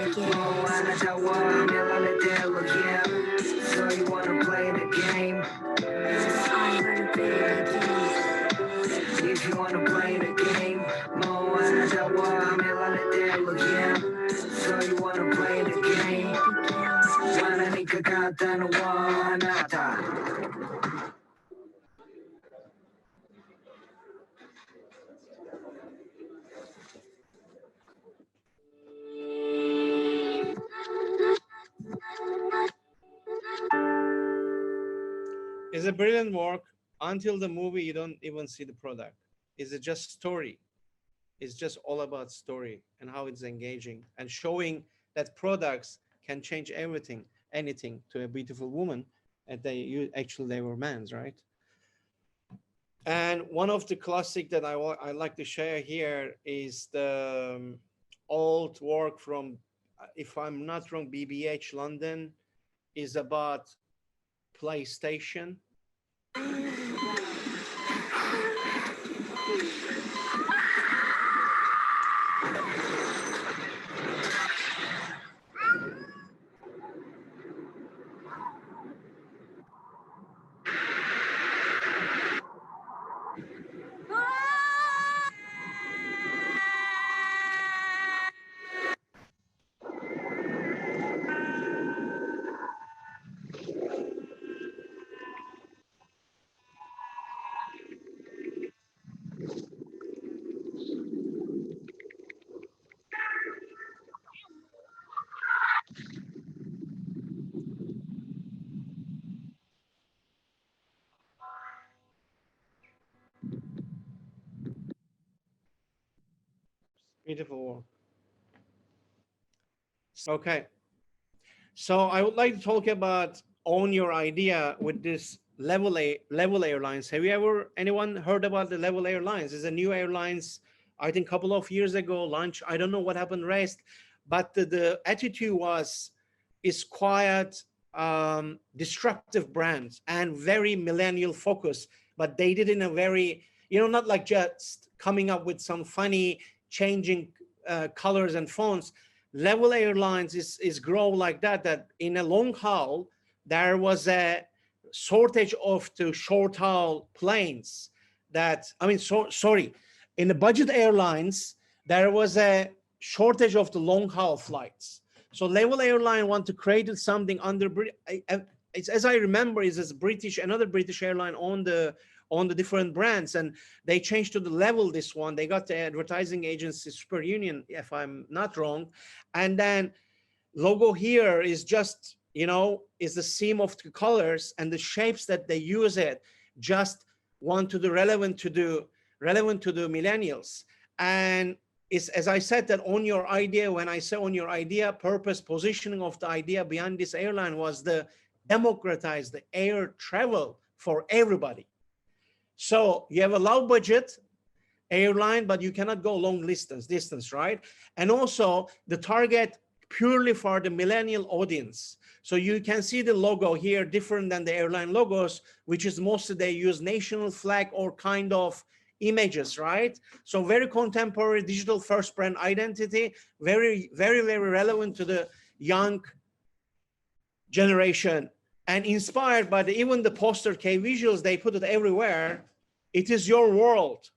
so you wanna play the game. If you wanna play the game, so you wanna play the game. It's a brilliant work. Until the movie, you don't even see the product. It's just story. It's just all about story and how it's engaging and showing that products can change everything, anything to a beautiful woman. And they were men's, right? And one of the classic that I like to share here is the old work from, if I'm not wrong, BBH London, is about PlayStation. Beautiful work. Okay. So I would like to talk about own your idea with this Level Airlines. Have you ever, anyone heard about the Level Airlines? It's a new airlines, I think a couple of years ago, launch. I don't know what happened rest, but the attitude was, is quiet, disruptive brands and very millennial focus, but they did in a very, you know, not like just coming up with some funny changing colors and fonts. Level Airlines is grow like that, that in a long haul, there was a shortage of the short haul planes that, I mean, sorry, in the budget airlines, there was a shortage of the long haul flights. So Level Airline want to create something under, it's, as I remember, is as British, another British airline on the different brands, and they changed to the Level, this one. They got the advertising agency Super Union, if I'm not wrong. And then logo here is just, you know, is the seam of the colors and the shapes that they use it, just want to do relevant to the millennials. And it's, as I said, that on your idea, when I say on your idea, purpose, positioning of the idea behind this airline was the democratize the air travel for everybody. So you have a low budget airline, but you cannot go long distance, right? And also the target purely for the millennial audience. So you can see the logo here different than the airline logos, which is mostly they use national flag or kind of images, right? So very contemporary digital first brand identity, very, very, very relevant to the young generation, and inspired by even the poster K visuals, they put it everywhere. It is your world,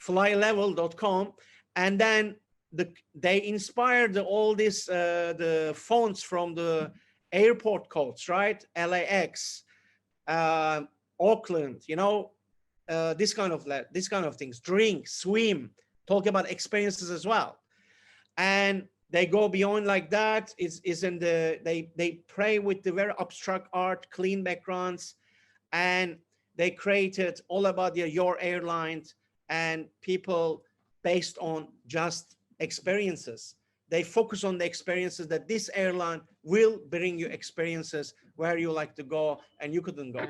flylevel.com. And then they inspired all this, the fonts from the airport codes, right? LAX, Auckland, you know, this kind of things, drink, swim, talk about experiences as well. And they go beyond like that. Is in the, they play with the very abstract art, clean backgrounds, and they created all about your airlines and people based on just experiences. They focus on the experiences that this airline will bring you experiences where you like to go and you couldn't go.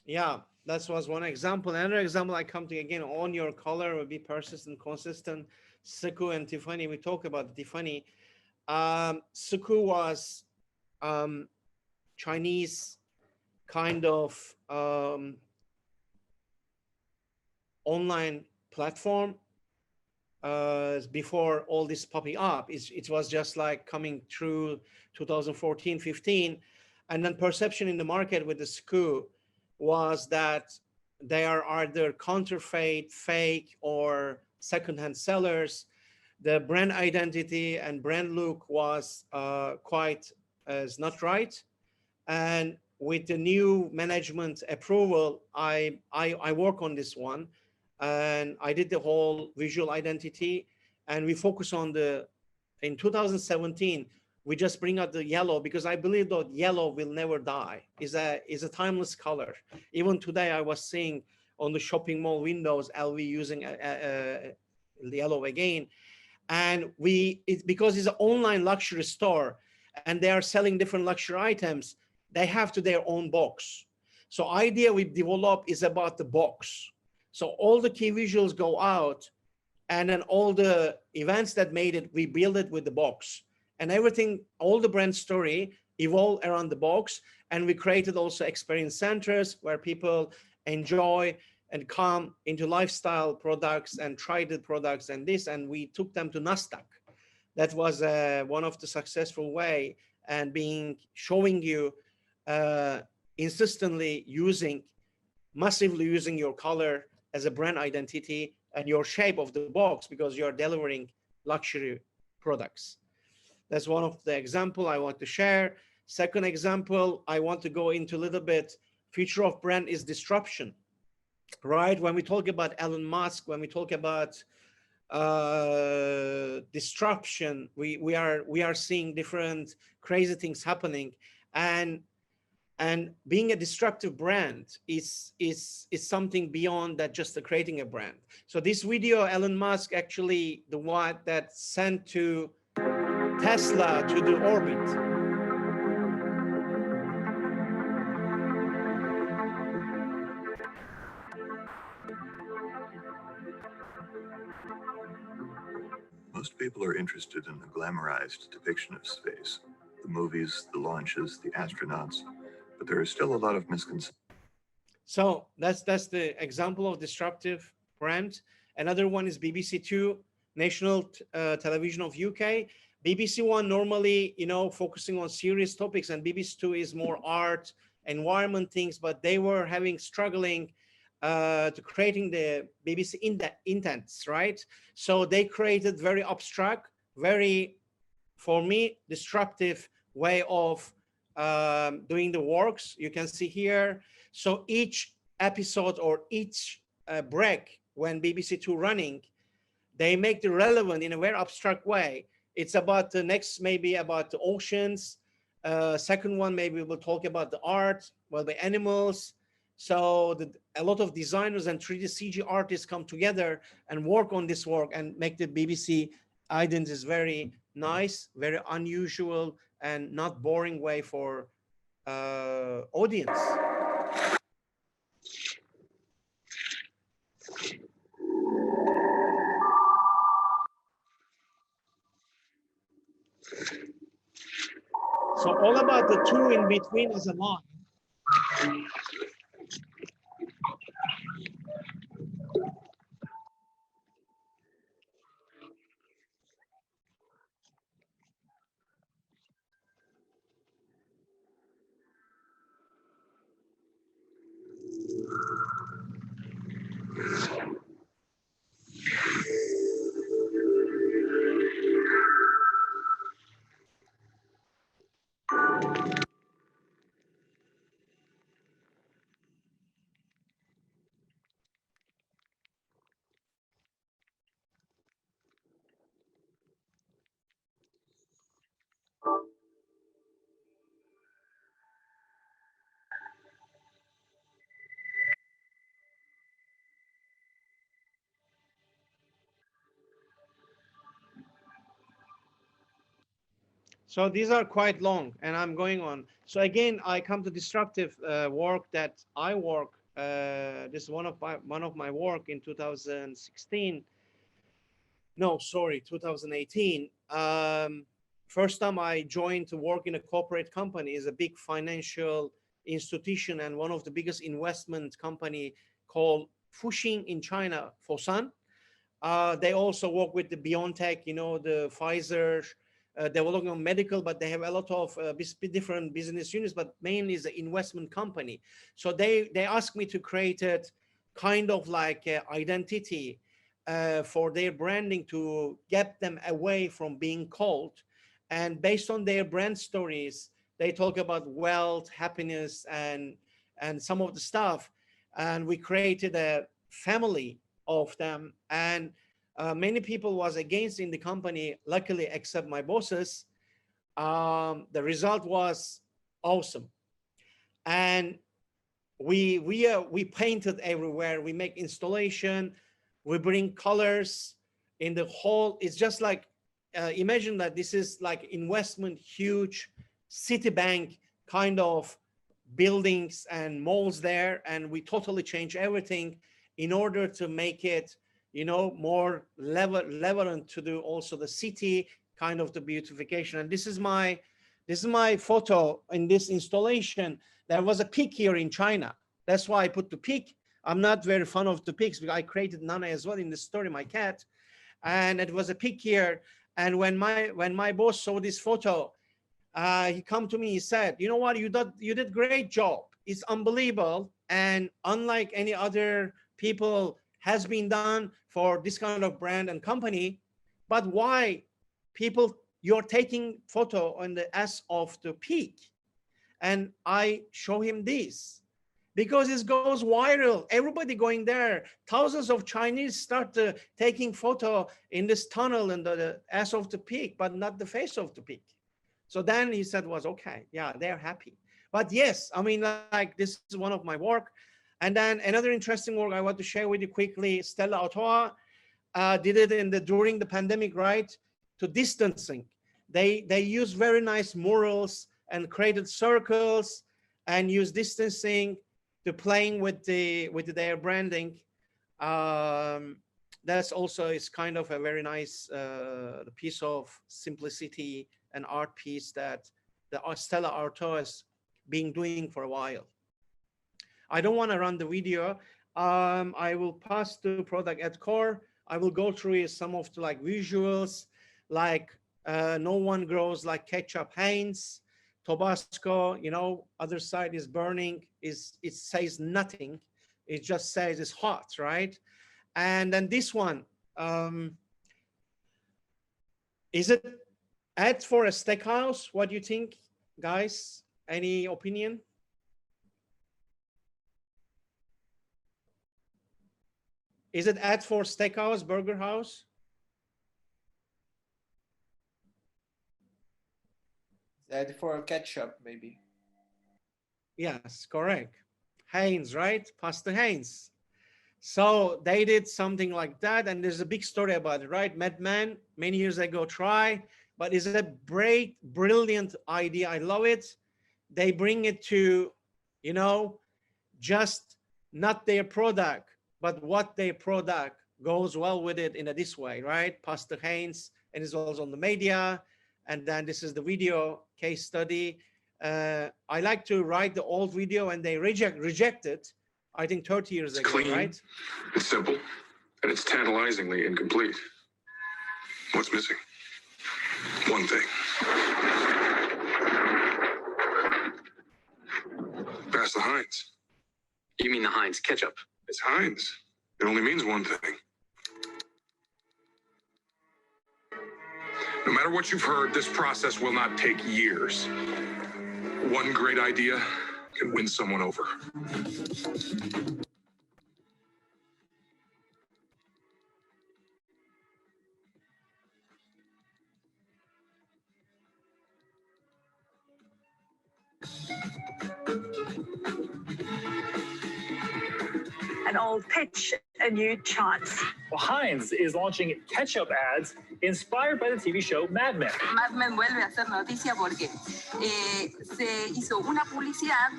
Yeah, that was one example. Another example I come to again, on your color will be persistent, consistent. Suku and Tiffany, we talk about Tiffany. Suku was Chinese kind of online platform. before all this popping up. It was just like coming through 2014, 15. And then perception in the market with the SKU was that they are either counterfeit, fake, or secondhand sellers. The brand identity and brand look was quite not right. And with the new management approval, I work on this one, and I did the whole visual identity, and we focus on in 2017, we just bring out the yellow because I believe that yellow will never die. Is a timeless color. Even today, I was seeing on the shopping mall windows, LV using yellow again. And because it's an online luxury store and they are selling different luxury items, they have their own box. So idea we develop is about the box. So all the key visuals go out, and then all the events that made it, we build it with the box. And everything, all the brand story evolve around the box. And we created also experience centers where people enjoy and come into lifestyle products and try the products and this, and we took them to NASDAQ. That was one of the successful way, and showing you insistently massively using your color as a brand identity and your shape of the box because you're delivering luxury products. That's one of the example I want to share. Second example, I want to go into a little bit, future of brand is disruption. Right, when we talk about Elon Musk, when we talk about disruption, we are seeing different crazy things happening, and being a disruptive brand is something beyond that, just creating a brand. So this video, Elon Musk actually the one that sent to Tesla to the orbit. Most people are interested in the glamorized depiction of space, the movies, the launches, the astronauts, but there is still a lot of misconceptions. So that's the example of disruptive brand. Another one is BBC Two, National Television of UK. BBC One normally, focusing on serious topics, and BBC Two is more art, environment things, but they were struggling to creating the BBC intents, right? So they created very abstract, very, for me, disruptive way of doing the works. You can see here. So each episode or each break when BBC Two running, they make the relevant in a very abstract way. It's about the next, maybe about the oceans. Second one, maybe we'll talk about the art, well, the animals. So a lot of designers and 3D CG artists come together and work on this work and make the BBC identities very nice, very unusual, and not boring way for audience. So all about the two in between is a line. So these are quite long, and I'm going on. So again, I come to disruptive work that I work. This is one of my work in 2016. No, sorry, 2018. First time I joined to work in a corporate company is a big financial institution and one of the biggest investment company called Fuxing in China, Fosun. They also work with the BioNTech, you know, the Pfizer. They were looking on medical, but they have a lot of different business units, but mainly is the investment company. So they asked me to create it kind of like identity for their branding to get them away from being cold. And based on their brand stories, they talk about wealth, happiness, and some of the stuff. And we created a family of them. And many people was against in the company, luckily, except my bosses. The result was awesome. And we painted everywhere. We make installation. We bring colors in the whole. It's just like, imagine that this is like investment, huge Citibank kind of buildings and malls there. And we totally change everything in order to make it, you know, more relevant to do also the city, kind of the beautification. And this is my photo in this installation. There was a pig here in China. That's why I put the pig. I'm not very fond of the pigs because I created Nana as well in the story, my cat. And it was a pig here. And when my boss saw this photo, he come to me, he said, you know what, you did great job. It's unbelievable. And unlike any other people has been done for this kind of brand and company, but why people, you're taking photo on the ass of the pig? And I show him this because it goes viral. Everybody going there. Thousands of Chinese start taking photo in this tunnel and the ass of the pig, but not the face of the pig. So then he said was, okay, yeah, they're happy. But yes, I mean, like this is one of my work. And then another interesting work I want to share with you quickly, Stella Artois did it during the pandemic, right? To distancing. They use very nice murals and created circles and use distancing to playing with their branding. That's also is kind of a very nice piece of simplicity and art piece that the Stella Artois has been doing for a while. I don't want to run the video. I will pass to product at core. I will go through some of the like visuals, like no one grows like ketchup Heinz, Tabasco, you know, other side is burning, it says nothing. It just says it's hot, right? And then this one, is it ad for a steakhouse? What do you think, guys? Any opinion? Is it ad for steakhouse, burger house? Ad for ketchup, maybe. Yes, correct. Heinz, right? Pasta Heinz. So they did something like that, and there's a big story about it, right? Madman, many years ago, try, but it's a great, brilliant idea. I love it. They bring it to, you know, just not their product, but what their product goes well with it in this way, right? Pasta Heinz, and it's also on the media. And then this is the video case study. I like to write the old video and they reject it, I think 30 years ago, clean, right? It's simple, and it's tantalizingly incomplete. What's missing? One thing. Pass the Heinz. You mean the Heinz ketchup? It's Heinz. It only means one thing. No matter what you've heard, this process will not take years. One great idea can win someone over. An old pitch, a new chance. Well, Heinz is launching ketchup ads inspired by the TV show Mad Men. Mad Men vuelve a hacer noticia porque se hizo una publicidad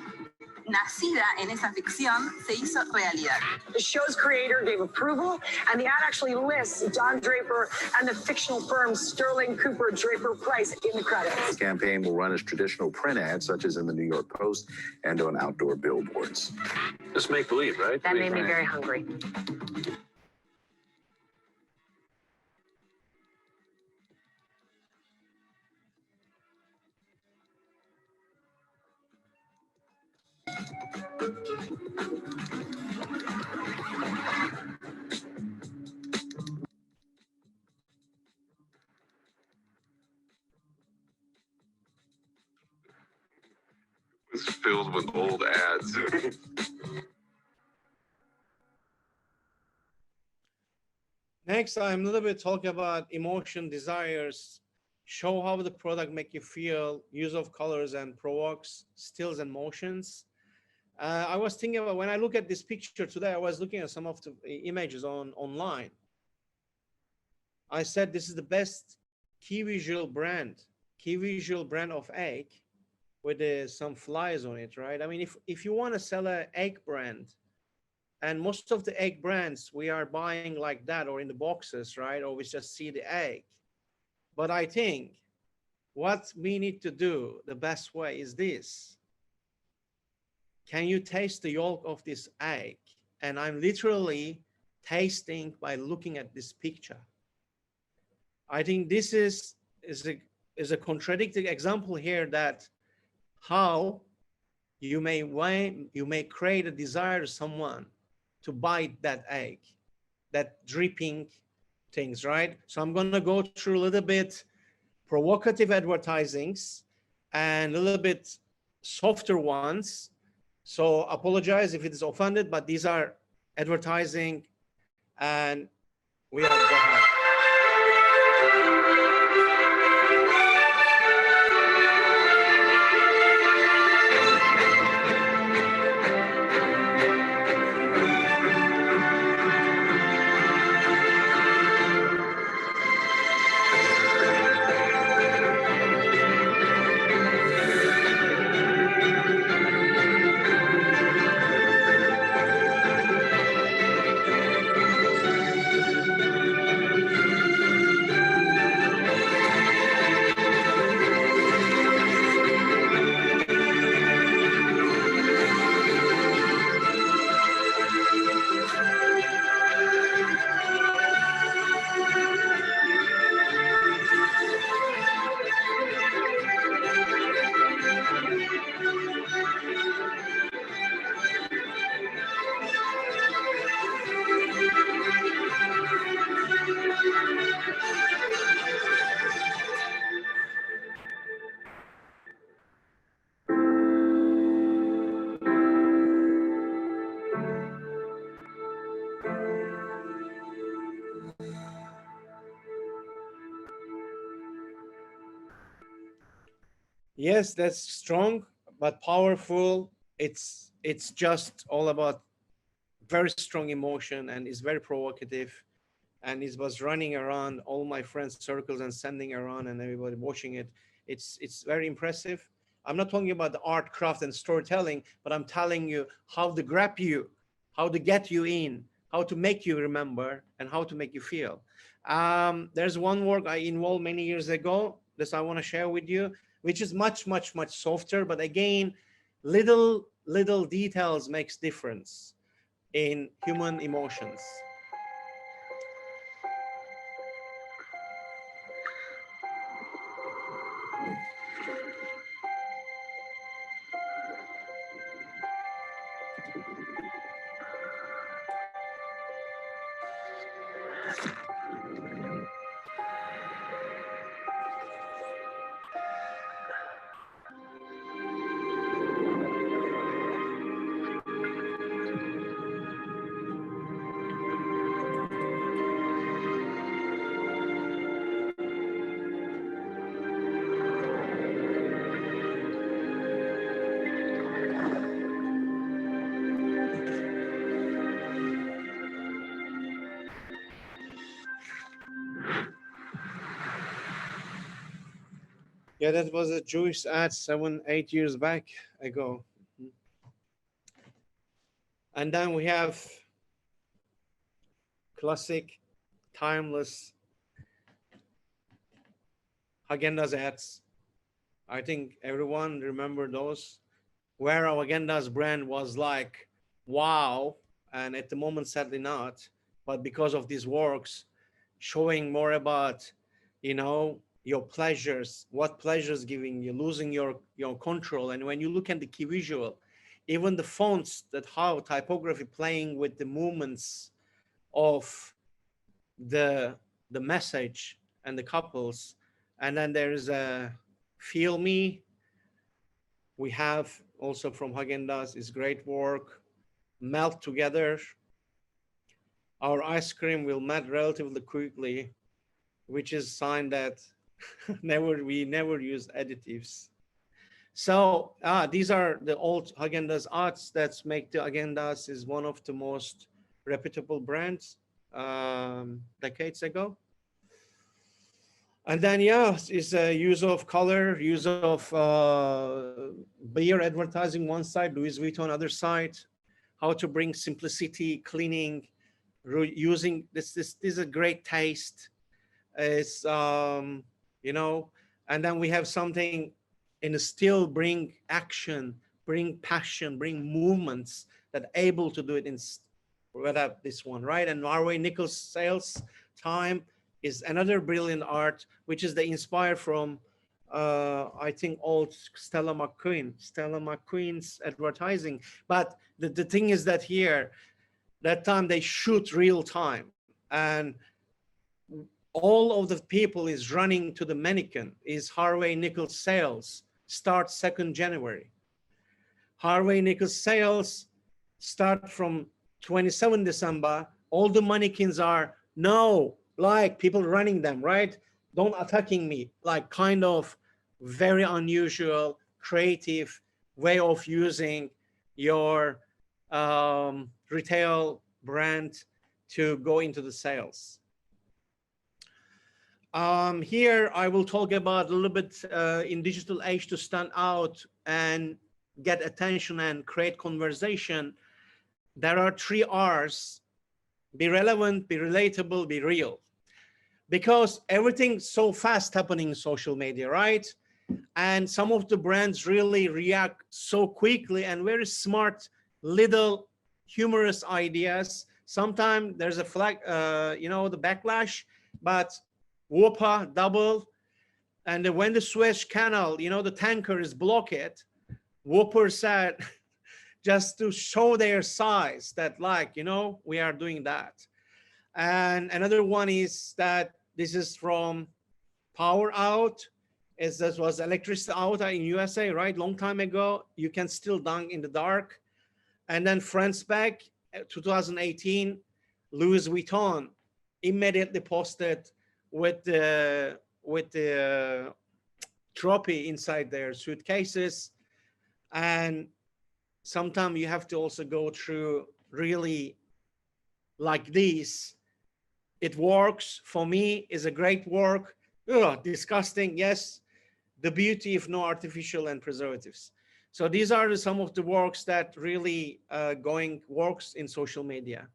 nacida en esa ficción, se hizo realidad. The show's creator gave approval, and the ad actually lists Don Draper and the fictional firm Sterling Cooper Draper Price in the credits. The campaign will run as traditional print ads, such as in the New York Post and on outdoor billboards. Just make believe, right? That made me very hungry. It's filled with old ads. Next, I'm a little bit talking about emotion, desires, show how the product make you feel, use of colors and provokes stills and motions. I was thinking about when I look at this picture today, I was looking at some of the images online. I said, this is the best key visual brand of egg with some flies on it, right? I mean, if you want to sell an egg brand, and most of the egg brands we are buying like that or in the boxes, right? Or we just see the egg. But I think what we need to do the best way is this. Can you taste the yolk of this egg? And I'm literally tasting by looking at this picture. I think this is a contradicting example here that how you may create a desire to someone to bite that egg, that dripping things, right? So I'm going to go through a little bit provocative advertisings and a little bit softer ones. So apologize if it is offended, but these are advertising and we are behind. Yes, that's strong but powerful. It's just all about very strong emotion and is very provocative. And it was running around all my friends' circles and sending around and everybody watching it. It's very impressive. I'm not talking about the art, craft, and storytelling, but I'm telling you how to grab you, how to get you in, how to make you remember, and how to make you feel. There's one work I involved many years ago. This I want to share with you, which is much softer, but again, little details makes difference in human emotions. Yeah, that was a Jewish ad 7-8 years back ago. And then we have classic, timeless Haagen-Dazs ads. I think everyone remember those, where Haagen-Dazs brand was like, wow, and at the moment, sadly not, but because of these works, showing more about, you know, your pleasures, what pleasures giving you, losing your control. And when you look at the key visual, even the fonts, that how typography playing with the movements of the message and the couples. And then there's a Feel Me. We have also from Haagen-Dazs is great work. Melt Together. Our ice cream will melt relatively quickly, which is a sign that we never use additives. So these are the old Haagen-Dazs arts that make the Haagen-Dazs is one of the most reputable brands decades ago. And then, yeah, it's a use of color, use of beer advertising one side, Louis Vuitton other side, how to bring simplicity, cleaning, using this is a great taste. It's, you know, and then we have something in still bring action, bring passion, bring movements that able to do it in without this one, right? And Harvey Nichols sales time is another brilliant art, which is the inspired from, I think, old Stella McQueen's advertising. But the thing is that here, that time they shoot real time. And all of the people is running to the mannequin is Harvey Nichols sales start 2nd January. Harvey Nichols sales start from 27 December. All the mannequins are, no, like people running them, right? Don't attacking me, like kind of very unusual, creative way of using your retail brand to go into the sales. Here I will talk about a little bit in digital age to stand out and get attention and create conversation. There are 3 R's: be relevant, be relatable, be real. Because everything's so fast happening in social media, right? And some of the brands really react so quickly and very smart, little humorous ideas. Sometimes there's a flag, you know, the backlash, but whoopa, double. And when the Suez Canal, you know, the tanker is blocked, Whooper said, just to show their size that, like, you know, we are doing that. And another one is that this is from power out. This was electricity out in USA, right? Long time ago, you can still dunk in the dark. And then France back, 2018, Louis Vuitton immediately posted with the trophy inside their suitcases. And sometimes you have to also go through really like this. It works for me, is a great work. Ugh, disgusting, yes. The beauty of no artificial and preservatives. So these are some of the works that really works in social media.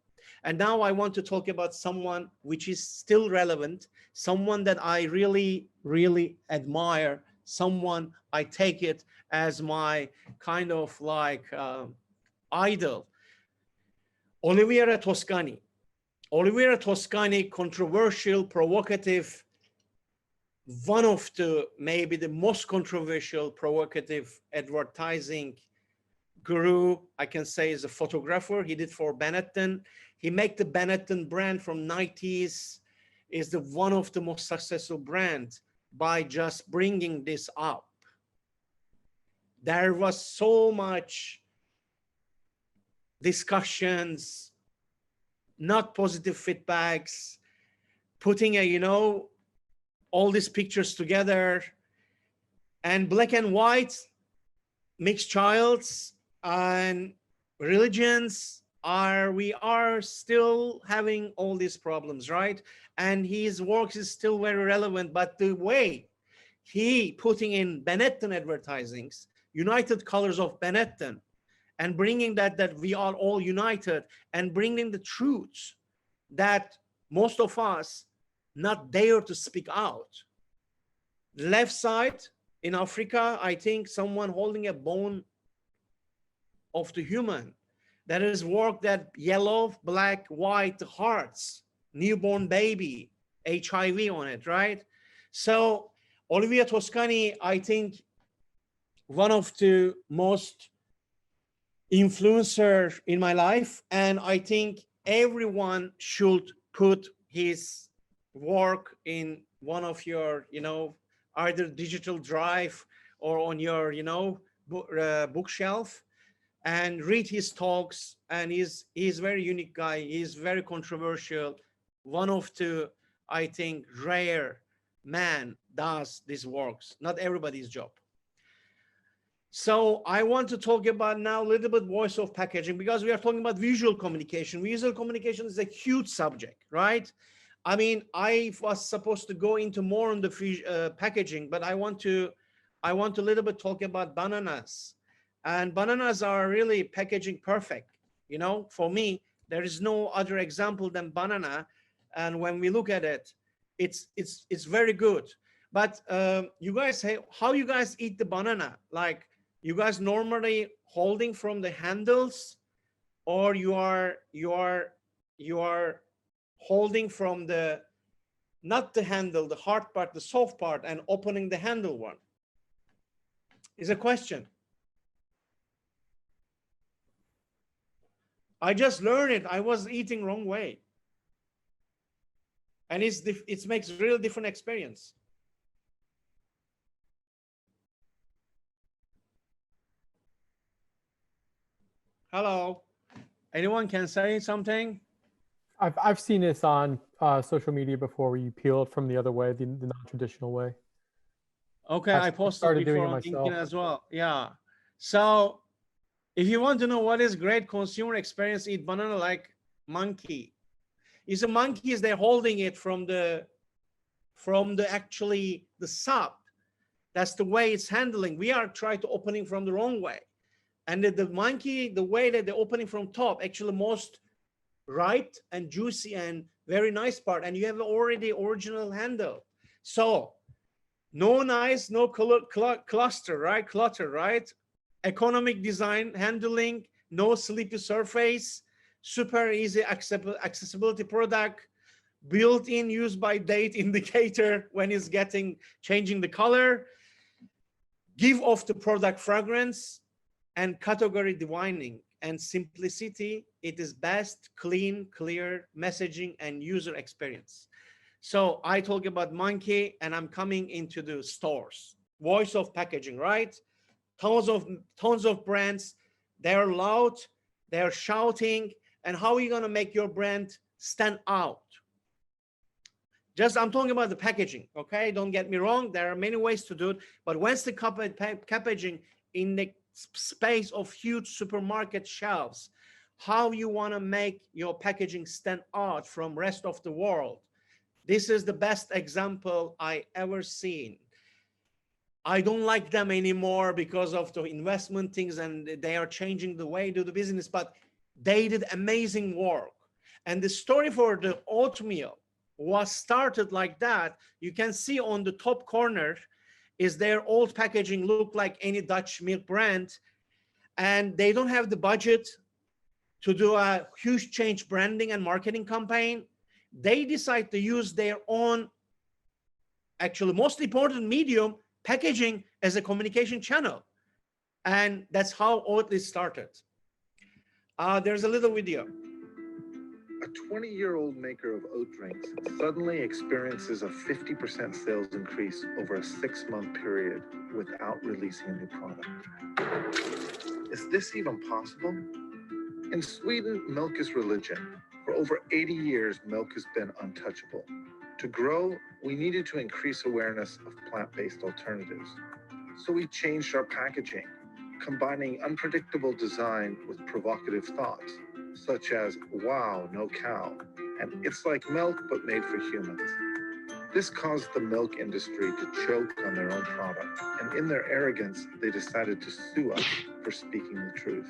And now I want to talk about someone which is still relevant, someone that I really, really admire, someone I take it as my kind of like idol. Oliviera Toscani. Oliviera Toscani, controversial, provocative, one of the maybe the most controversial, provocative advertising guru, I can say, is a photographer. He did for Benetton. He made the Benetton brand from 90s, is the one of the most successful brands by just bringing this up. There was so much discussions, not positive feedbacks, putting a, you know, all these pictures together, and black and white, mixed childs and religions we are still having all these problems, right? And his work is still very relevant, but the way he putting in Benetton advertisings, united colors of Benetton, and bringing that we are all united, and bringing the truths that most of us not dare to speak out. Left side in Africa, I think someone holding a bone of the human. That is work that yellow, black, white hearts, newborn baby, HIV on it, right? So Oliviera Toscani, I think one of the most influencer in my life, and I think everyone should put his work in one of your, either digital drive or on your, bookshelf, and read his talks. And he's a very unique guy. He's very controversial. One of the, I think, rare man does these works. Not everybody's job. So I want to talk about now a little bit voice of packaging, because we are talking about visual communication. Visual communication is a huge subject, right? I mean, I was supposed to go into more on the packaging, but I want to a little bit talk about bananas. And bananas are really packaging perfect. For me, there is no other example than banana. And when we look at it, it's very good. But you guys, how you guys eat the banana? Like, you guys normally holding from the handles, or you are holding from the, not the handle, the hard part, the soft part, and opening the handle one? Is a question. I just learned it. I was eating wrong way. And it makes a really different experience. Hello. Anyone can say something? I've seen this on social media before, where you peel it from the other way, the non-traditional way. Okay, I posted before on LinkedIn as well. Yeah. So if you want to know what is great consumer experience, eat banana like monkey. Is a monkey, is they're holding it from the actually the sub. That's the way it's handling. We are trying to opening from the wrong way. And the monkey, the way that they're opening from top, actually most right and juicy and very nice part. And you have already original handle. So no nice, no cluster, right? Clutter, right? Economic design, handling, no sleepy surface, super easy accessibility product, built-in use by date indicator when it's changing the color, give off the product fragrance, and category defining and simplicity. It is best, clean, clear messaging and user experience. So I talk about monkey, and I'm coming into the stores. Voice of packaging, right? Tons of brands. They're loud, they're shouting. And how are you going to make your brand stand out? I'm talking about the packaging, okay? Don't get me wrong. There are many ways to do it. But once the packaging in the space of huge supermarket shelves, how you want to make your packaging stand out from rest of the world. This is the best example I ever seen. I don't like them anymore because of the investment things, and they are changing the way to do the business, but they did amazing work. And the story for the oatmeal was started like that. You can see on the top corner is their old packaging, look like any Dutch milk brand, and they don't have the budget to do a huge change branding and marketing campaign. They decide to use their own, actually most important medium, packaging, as a communication channel. And that's how Oatly started. There's a little video. A 20-year-old maker of oat drinks suddenly experiences a 50% sales increase over a 6-month period without releasing a new product. Is this even possible? In Sweden, milk is religion. For over 80 years, milk has been untouchable. To grow, we needed to increase awareness of plant-based alternatives. So we changed our packaging, combining unpredictable design with provocative thoughts, such as, wow, no cow, and it's like milk but made for humans. This caused the milk industry to choke on their own product, and in their arrogance, they decided to sue us for speaking the truth.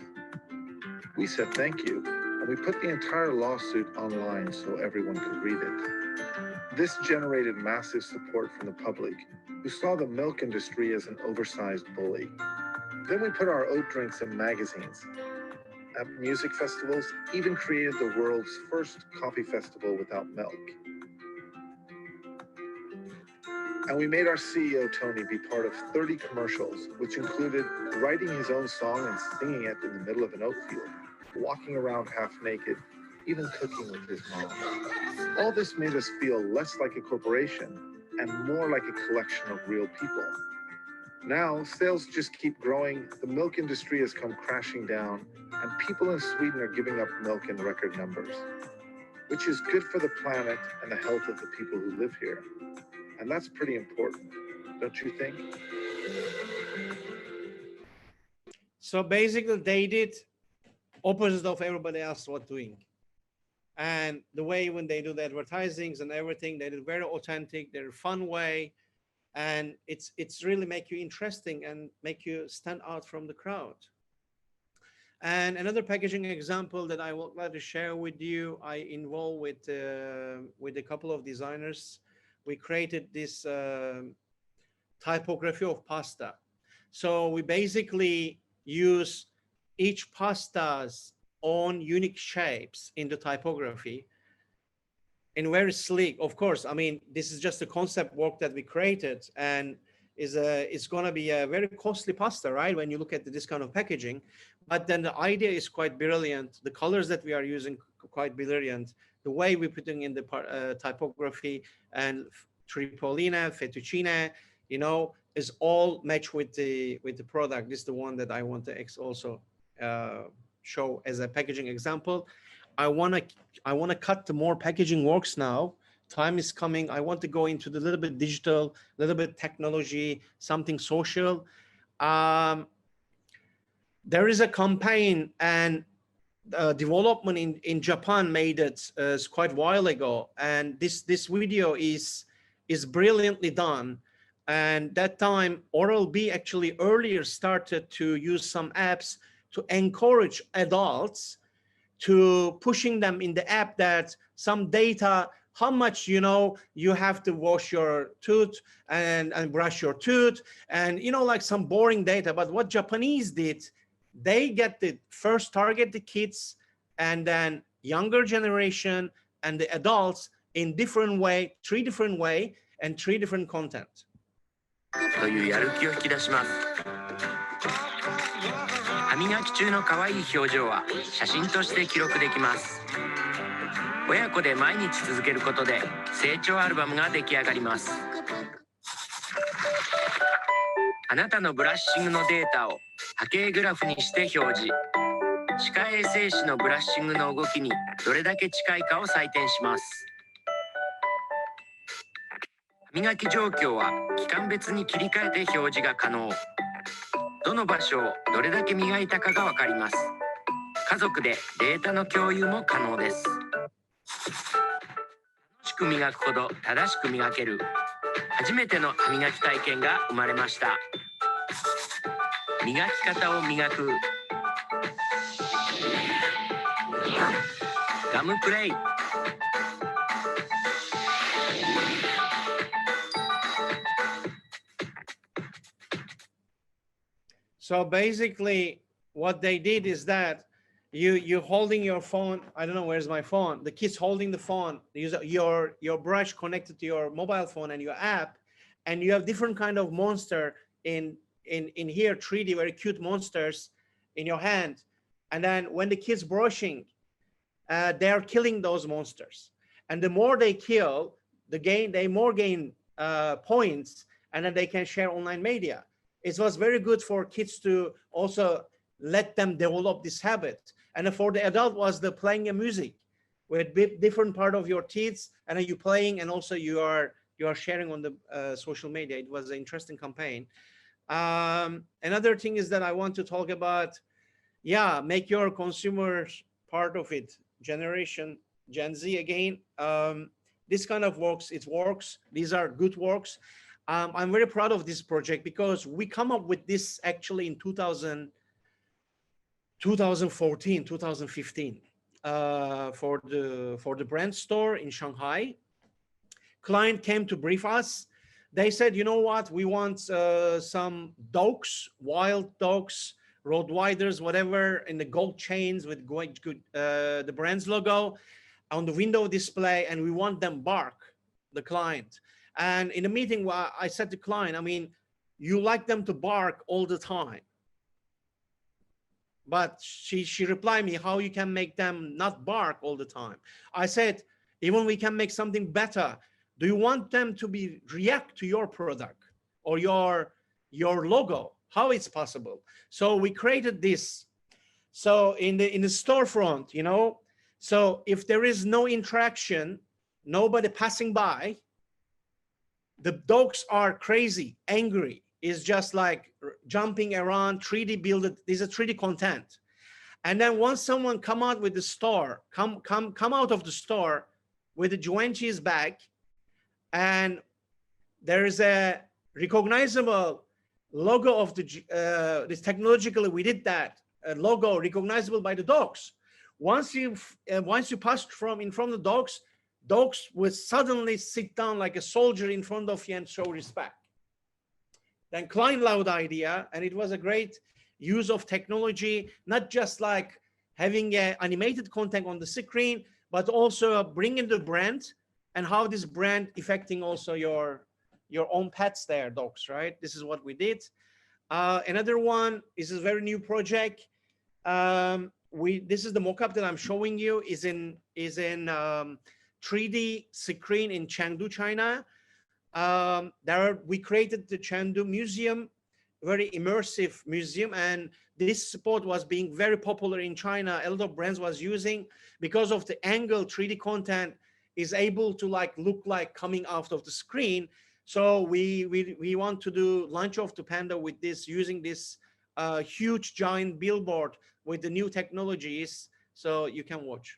We said thank you, and we put the entire lawsuit online so everyone could read it. This generated massive support from the public, who saw the milk industry as an oversized bully. Then we put our oat drinks in magazines, at music festivals, even created the world's first coffee festival without milk. And we made our CEO, Tony, be part of 30 commercials, which included writing his own song and singing it in the middle of an oat field, walking around half naked, even cooking with his mom. All this made us feel less like a corporation and more like a collection of real people. Now, sales just keep growing, the milk industry has come crashing down, and people in Sweden are giving up milk in record numbers, which is good for the planet and the health of the people who live here. And that's pretty important, don't you think? So basically they did opposite of everybody else was doing. And the way when they do the advertisings and everything, they did very authentic, they're fun way. And it's really make you interesting and make you stand out from the crowd. And another packaging example that I would like to share with you, I involved with a couple of designers. We created this typography of pasta. So we basically use each pasta's own unique shapes in the typography and very sleek. Of course, I mean, this is just a concept work that we created, and it's going to be a very costly pasta, right? When you look at this kind of packaging, but then the idea is quite brilliant. The colors that we are using quite brilliant. The way we're putting in the typography and Tripolina, fettuccine, you know, is all matched with the product. This is the one that I want to also show as a packaging example. I want to cut the more packaging works now. Time is coming. I want to go into the little bit digital, little bit technology, something social. There is a campaign and development in Japan made it quite a while ago, and this video is brilliantly done. And that time Oral-B actually earlier started to use some apps to encourage adults to pushing them in the app that some data, how much, you know, you have to wash your tooth and brush your tooth, and, you know, like some boring data. But what Japanese did, they get the first target the kids and then younger generation and the adults in different way, 3 different way and 3 different content. というやる気を引き出します。歯磨き中の可愛い表情は写真として記録できます。親子で毎日続けることで成長アルバムが出来上がります。あなたのブラッシングのデータを波形グラフにして表示。歯科衛生士のブラッシングの動きにどれだけ近いかを採点します。歯磨き状況は期間別に切り替えて表示が可能。どの場所をどれだけ磨いたかがわかります。家族でデータの共有も可能です。楽しく磨くほど正しく磨ける。初めての歯磨き体験が生まれました。磨き方を磨く。ガムプレイ。So basically what they did is that you're holding your phone. I don't know, where's my phone? The kid's holding the phone, your brush connected to your mobile phone and your app, and you have different kind of monster in here, 3D very cute monsters in your hand. And then when the kid's brushing, they are killing those monsters. And the more they kill, they more gain points, and then they can share online media. It was very good for kids to also let them develop this habit. And for the adult was the playing a music with different part of your teeth, and then you playing, and also you are sharing on the social media. It was an interesting campaign. Another thing is that I want to talk about, make your consumers part of it. Generation Gen Z again. This kind of works. It works. These are good works. I'm very proud of this project because we come up with this actually in 2014, 2015 for the brand store in Shanghai. Client came to brief us. They said, you know what, we want some dogs, wild dogs, Rottweilers, whatever, in the gold chains with good the brand's logo on the window display, and we want them bark, the client. And in a meeting, I said to client, I mean, you like them to bark all the time. But she replied me, how you can make them not bark all the time? I said, even we can make something better. Do you want them to react to your product or your logo? How it's possible? So we created this. So in the storefront, you know, so if there is no interaction, nobody passing by, the dogs are crazy, angry, is just like jumping around, 3D build. These are 3D content. And then once someone come out with the store, come out of the store with a Givenchy's bag, and there is a recognizable logo of the this technologically we did that logo recognizable by the dogs. Once you pass in front of the dogs will suddenly sit down like a soldier in front of you and show respect. Then client loved the idea, and it was a great use of technology, not just like having animated content on the screen, but also bringing the brand and how this brand affecting also your own pets there, dogs, right? This is what we did. Another one is a very new project. This is the mock-up that I'm showing you is in 3D screen in Chengdu, China. We created the Chengdu Museum, very immersive museum, and this spot was being very popular in China. A lot of brands was using because of the angle 3D content is able to like look like coming out of the screen. So we want to do launch of the Panda with this, using this huge giant billboard with the new technologies. So you can watch.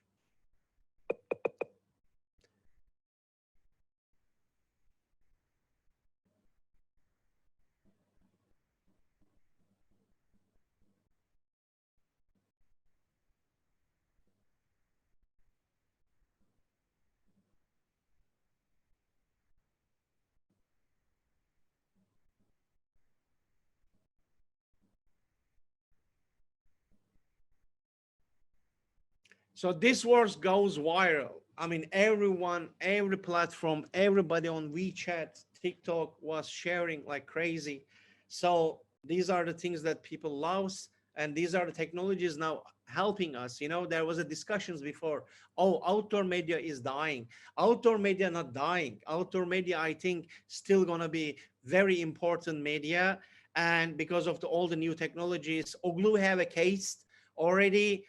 So this work goes viral. I mean, everyone, every platform, everybody on WeChat, TikTok was sharing like crazy. So these are the things that people love, and these are the technologies now helping us. You know, there was a discussions before, oh, outdoor media is dying. Outdoor media not dying. Outdoor media, I think, still gonna be very important media. And because of all the new technologies, Oglu have a case already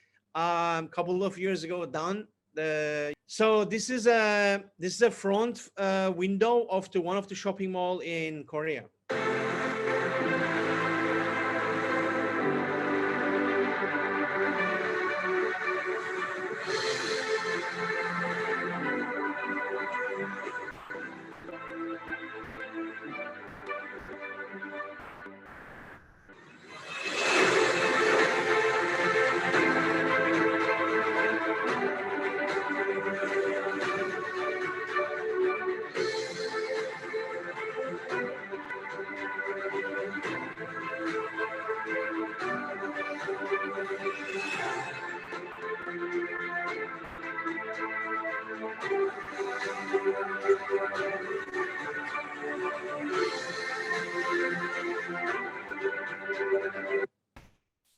couple of years ago done. So this is a front window of one of the shopping mall in Korea.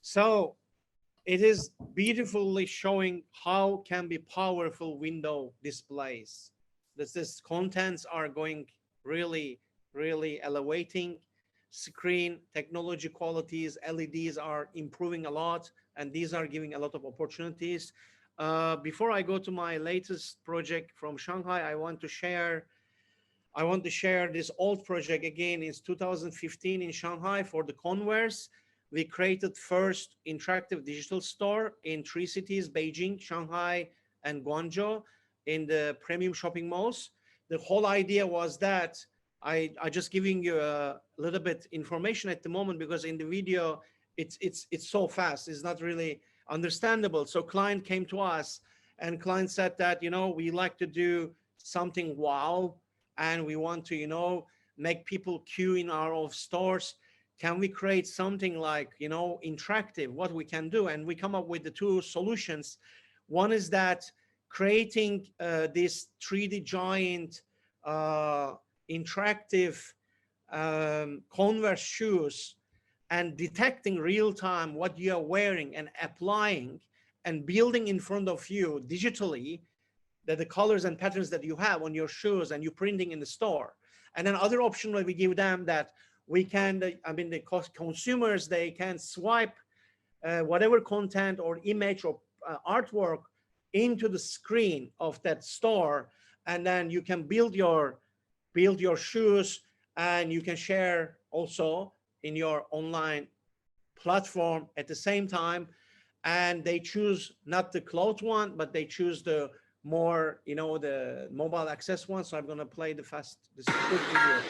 So it is beautifully showing how can be powerful window displays. This contents are going really, really elevating. Screen technology qualities, LEDs are improving a lot, and these are giving a lot of opportunities. Before I go to my latest project from Shanghai, I want to share this old project again. It's 2015 in Shanghai for the Converse. We created first interactive digital store in 3 cities, Beijing, Shanghai, and Guangzhou, in the premium shopping malls. The whole idea was that I just giving you a little bit information at the moment, because in the video, it's so fast. It's not really understandable. So client came to us, and client said that, you know, we like to do something wow, and we want to, you know, make people queue in our stores. Can we create something like, you know, interactive, what we can do? And we come up with the 2 solutions. One is that creating this 3D giant interactive Converse shoes and detecting real time what you are wearing and applying and building in front of you digitally the colors and patterns that you have on your shoes and you printing in the store. And then other option that we give them that we can, I mean, the consumers, they can swipe whatever content or image or artwork into the screen of that store, and then you can build your shoes, and you can share also in your online platform at the same time. And they choose not the cloth one, but they choose the more, you know, the mobile access one. So I'm going to play this quick video.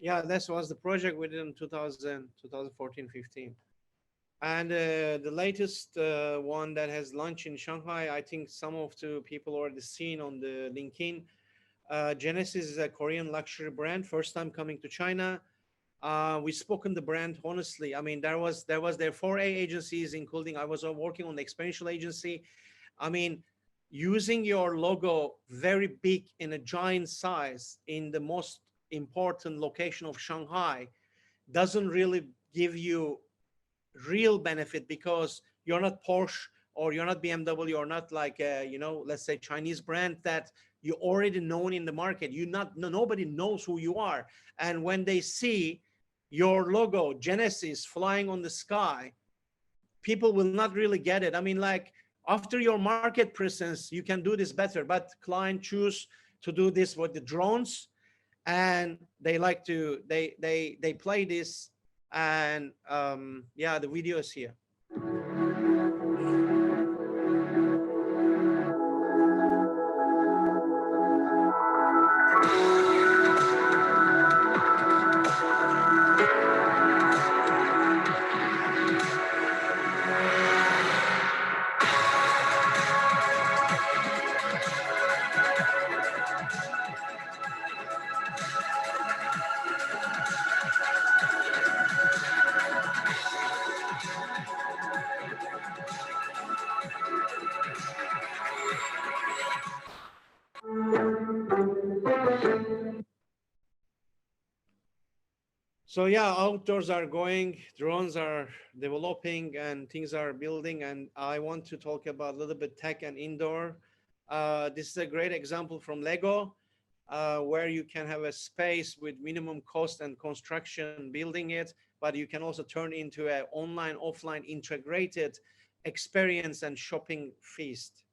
Yeah, that was the project we did in 2014, 15. And the latest one that has launched in Shanghai, I think some of the people already seen on the LinkedIn. Genesis is a Korean luxury brand, first time coming to China. We spoken the brand honestly. I mean, there was their 4A agencies, including I was working on the experiential agency. I mean, using your logo very big in a giant size in the most important location of Shanghai doesn't really give you real benefit, because you're not Porsche or you're not BMW, or not like you know, let's say Chinese brand that you already known in the market. Nobody knows who you are. And when they see your logo Genesis flying on the sky, people will not really get it. I mean, like, after your market presence, you can do this better, but client choose to do this with the drones, and they like to they play this. And yeah, the video is here. So yeah, outdoors are going, drones are developing, and things are building. And I want to talk about a little bit tech and indoor. This is a great example from Lego, where you can have a space with minimum cost and construction building it, but you can also turn into an online, offline integrated experience and shopping feast.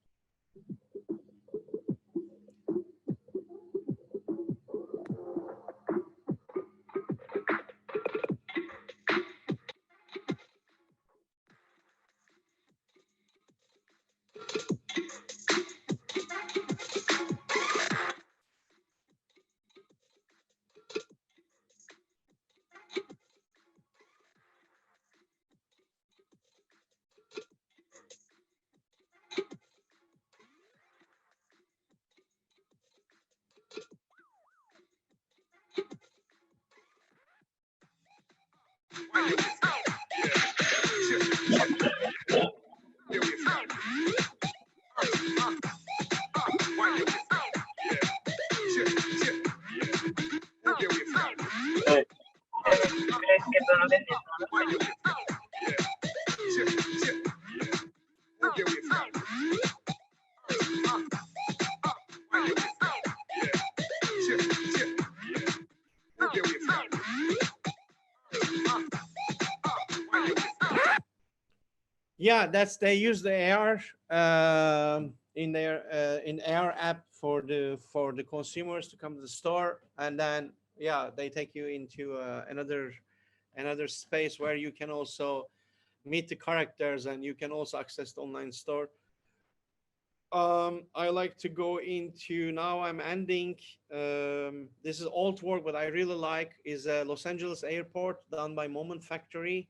Yeah, that's, they use the AR in their in AR app for the consumers to come to the store, and then yeah, they take you into another another space where you can also meet the characters and you can also access the online store. I like to go into, now I'm ending, this is old work, but I really like is Los Angeles airport done by Moment Factory.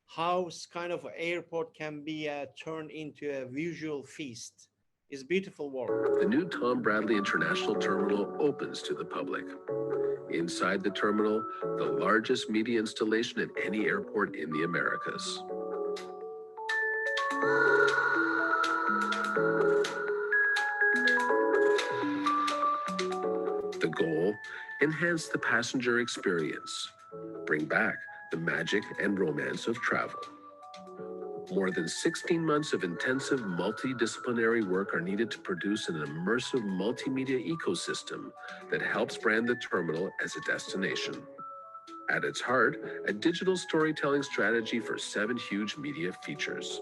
How kind of airport can be turned into a visual feast. It's beautiful work. The new Tom Bradley International Terminal opens to the public. Inside the terminal, the largest media installation at any airport in the Americas. The goal, enhance the passenger experience, bring back the magic and romance of travel. More than 16 months of intensive multidisciplinary work are needed to produce an immersive multimedia ecosystem that helps brand the terminal as a destination. At its heart, a digital storytelling strategy for 7 huge media features.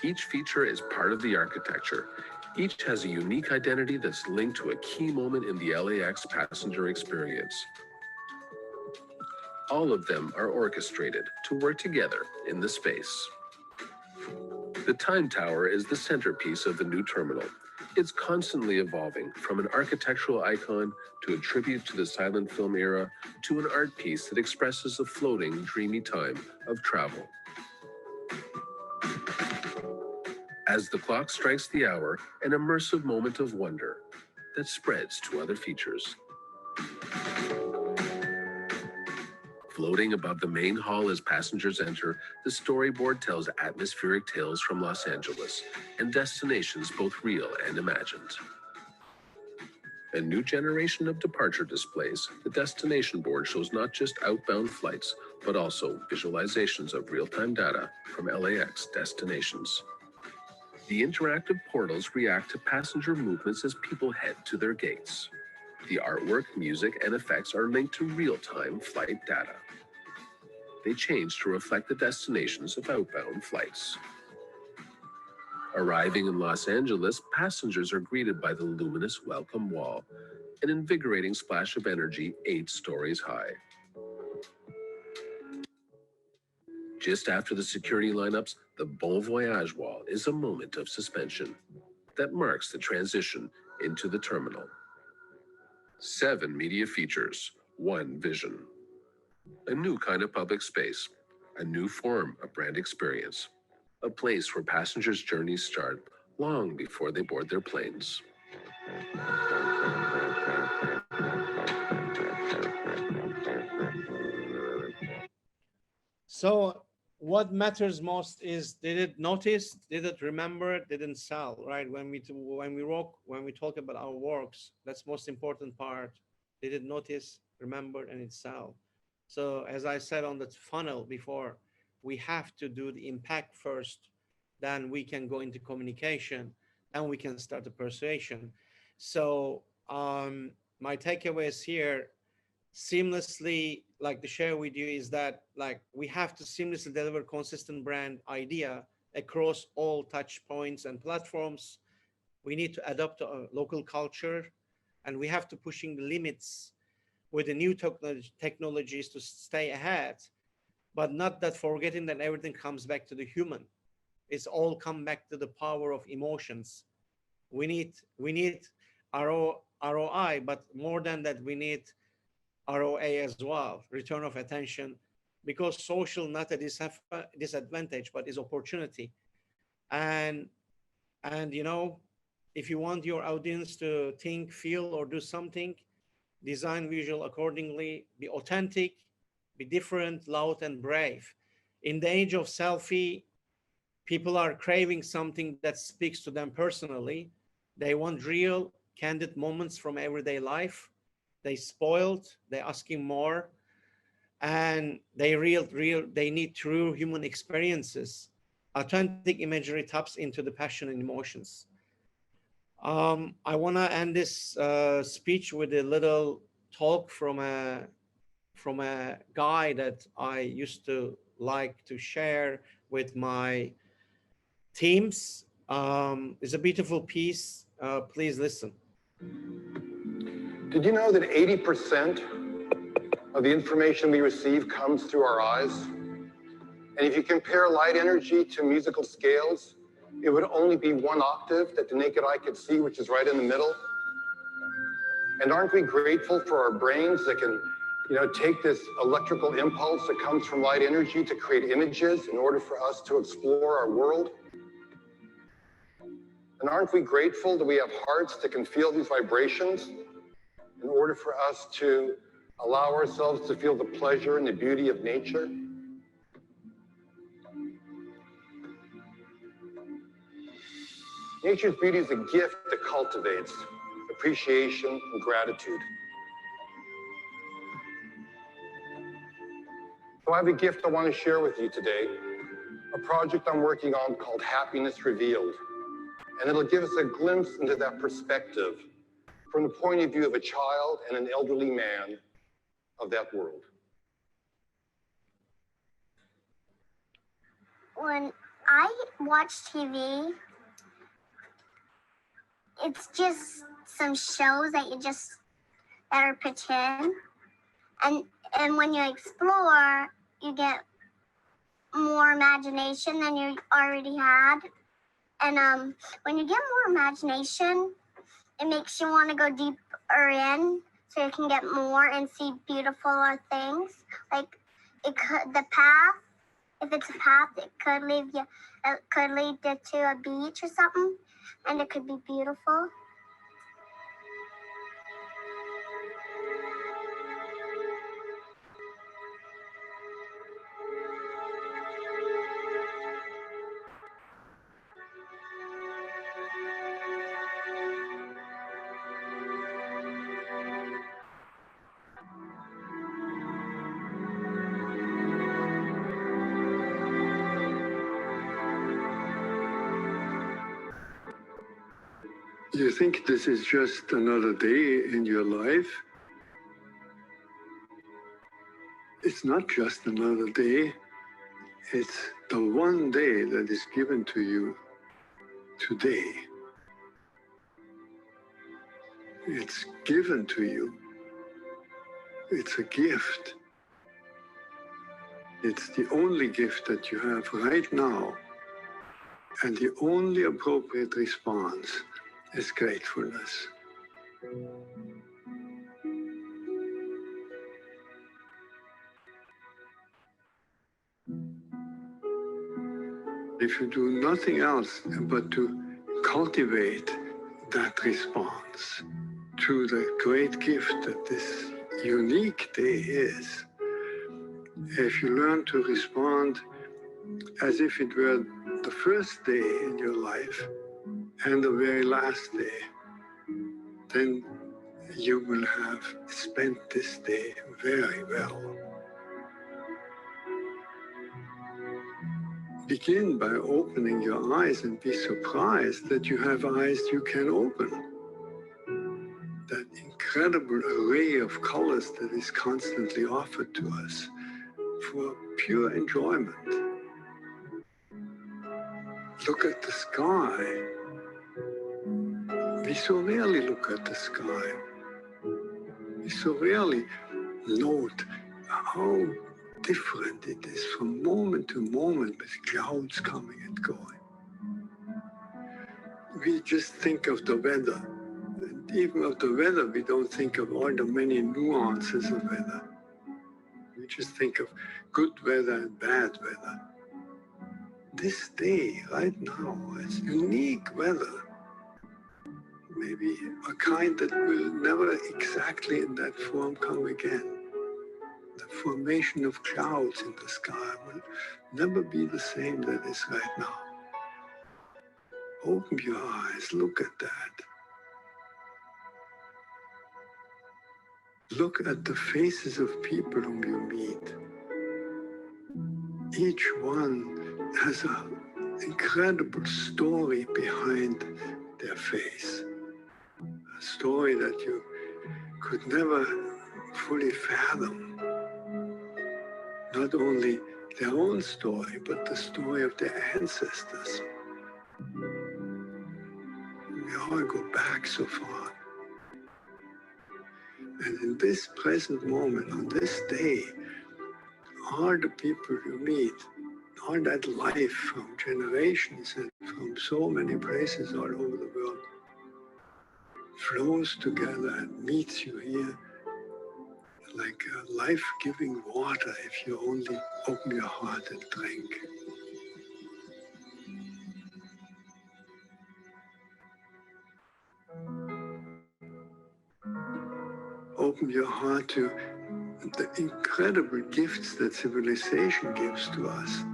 Each feature is part of the architecture. Each has a unique identity that's linked to a key moment in the LAX passenger experience. All of them are orchestrated to work together in the space. The Time Tower is the centerpiece of the new terminal. It's constantly evolving, from an architectural icon to a tribute to the silent film era to an art piece that expresses a floating, dreamy time of travel. As the clock strikes the hour, an immersive moment of wonder that spreads to other features. Floating above the main hall as passengers enter, the storyboard tells atmospheric tales from Los Angeles and destinations both real and imagined. A new generation of departure displays, the destination board shows not just outbound flights, but also visualizations of real-time data from LAX destinations. The interactive portals react to passenger movements as people head to their gates. The artwork, music, and effects are linked to real-time flight data. They change to reflect the destinations of outbound flights. Arriving in Los Angeles, passengers are greeted by the luminous welcome wall, an invigorating splash of energy 8 stories high. Just after the security lineups, the Bon Voyage wall is a moment of suspension that marks the transition into the terminal. 7 media features, 1 vision. A new kind of public space, a new form of brand experience, a place where passengers' journeys start long before they board their planes. So what matters most is, did it notice, did it remember, didn't sell, right? When we talk about our works, that's most important part. Did it notice, remember, and it sell? So as I said on the funnel before, we have to do the impact first, then we can go into communication, and we can start the persuasion. So my takeaways here, seamlessly, like to share with you, is that like we have to seamlessly deliver consistent brand idea across all touch points and platforms. We need to adapt to a local culture, and we have to pushing the limits with the new technologies to stay ahead, but not that forgetting that everything comes back to the human. It's all come back to the power of emotions. We need ROI, but more than that, we need ROA as well, return of attention, because social not a disadvantage, but is opportunity. And you know, if you want your audience to think, feel, or do something, design visual accordingly, be authentic, be different, loud, and brave. In the age of selfie, people are craving something that speaks to them personally. They want real, candid moments from everyday life. They spoiled, they're asking more, and they need true human experiences. Authentic imagery taps into the passion and emotions. I want to end this speech with a little talk from a guy that I used to like to share with my teams. It's a beautiful piece. Please listen. Did you know that 80% of the information we receive comes through our eyes. And if you compare light energy to musical scales, it would only be one octave that the naked eye could see, which is right in the middle. And aren't we grateful for our brains that can, take this electrical impulse that comes from light energy to create images in order for us to explore our world? And aren't we grateful that we have hearts that can feel these vibrations in order for us to allow ourselves to feel the pleasure and the beauty of nature? Nature's beauty is a gift that cultivates appreciation and gratitude. So I have a gift I want to share with you today, a project I'm working on called Happiness Revealed. And it'll give us a glimpse into that perspective from the point of view of a child and an elderly man of that world. When I watch TV, it's just some shows that are pretend. And when you explore, you get more imagination than you already had. And when you get more imagination, it makes you want to go deeper in so you can get more and see beautiful things. Like the path, if it's a path, it could lead you to a beach or something, and it could be beautiful. You think this is just another day in your life? It's not just another day. It's the one day that is given to you today. It's given to you. It's a gift. It's the only gift that you have right now. And the only appropriate response is gratefulness. If you do nothing else but to cultivate that response to the great gift that this unique day is, if you learn to respond as if it were the first day in your life and the very last day, then you will have spent this day very well. Begin by opening your eyes and be surprised that you have eyes you can open. That incredible array of colors that is constantly offered to us for pure enjoyment. Look at the sky. We so rarely look at the sky. We so rarely note how different it is from moment to moment with clouds coming and going. We just think of the weather. And even of the weather, we don't think of all the many nuances of weather. We just think of good weather and bad weather. This day, right now, is unique weather. Maybe a kind that will never exactly in that form come again. The formation of clouds in the sky will never be the same that is right now. Open your eyes, look at that. Look at the faces of people whom you meet. Each one has an incredible story behind their face. A story that you could never fully fathom. Not only their own story, but the story of their ancestors. We all go back so far. And in this present moment, on this day, all the people you meet, all that life from generations and from so many places all over the world flows together and meets you here like a life-giving water if you only open your heart and drink. Open your heart to the incredible gifts that civilization gives to us.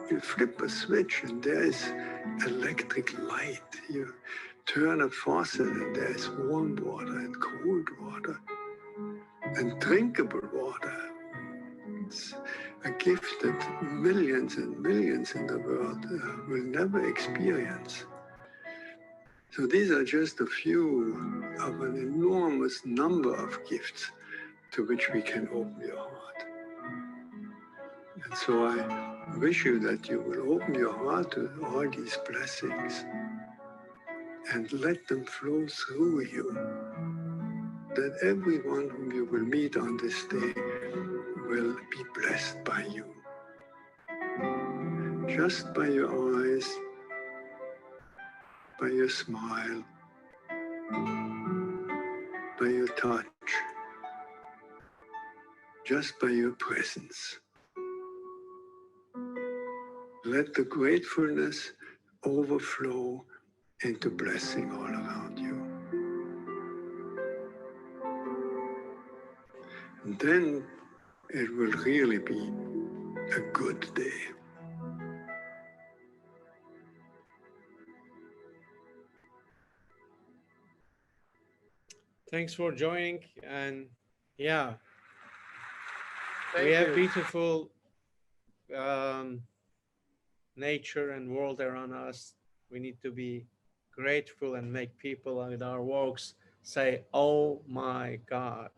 You flip a switch and there is electric light. You turn a faucet and there is warm water and cold water and drinkable water. It's a gift that millions and millions in the world will never experience. So these are just a few of an enormous number of gifts to which we can open your heart. And so I wish you that you will open your heart to all these blessings and let them flow through you. That everyone whom you will meet on this day will be blessed by you. Just by your eyes, by your smile, by your touch, just by your presence. Let the gratefulness overflow into blessing all around you. And then it will really be a good day. Thanks for joining. And yeah, Thank we have you. beautiful nature and world around us. We need to be grateful and make people with our works say, oh my God.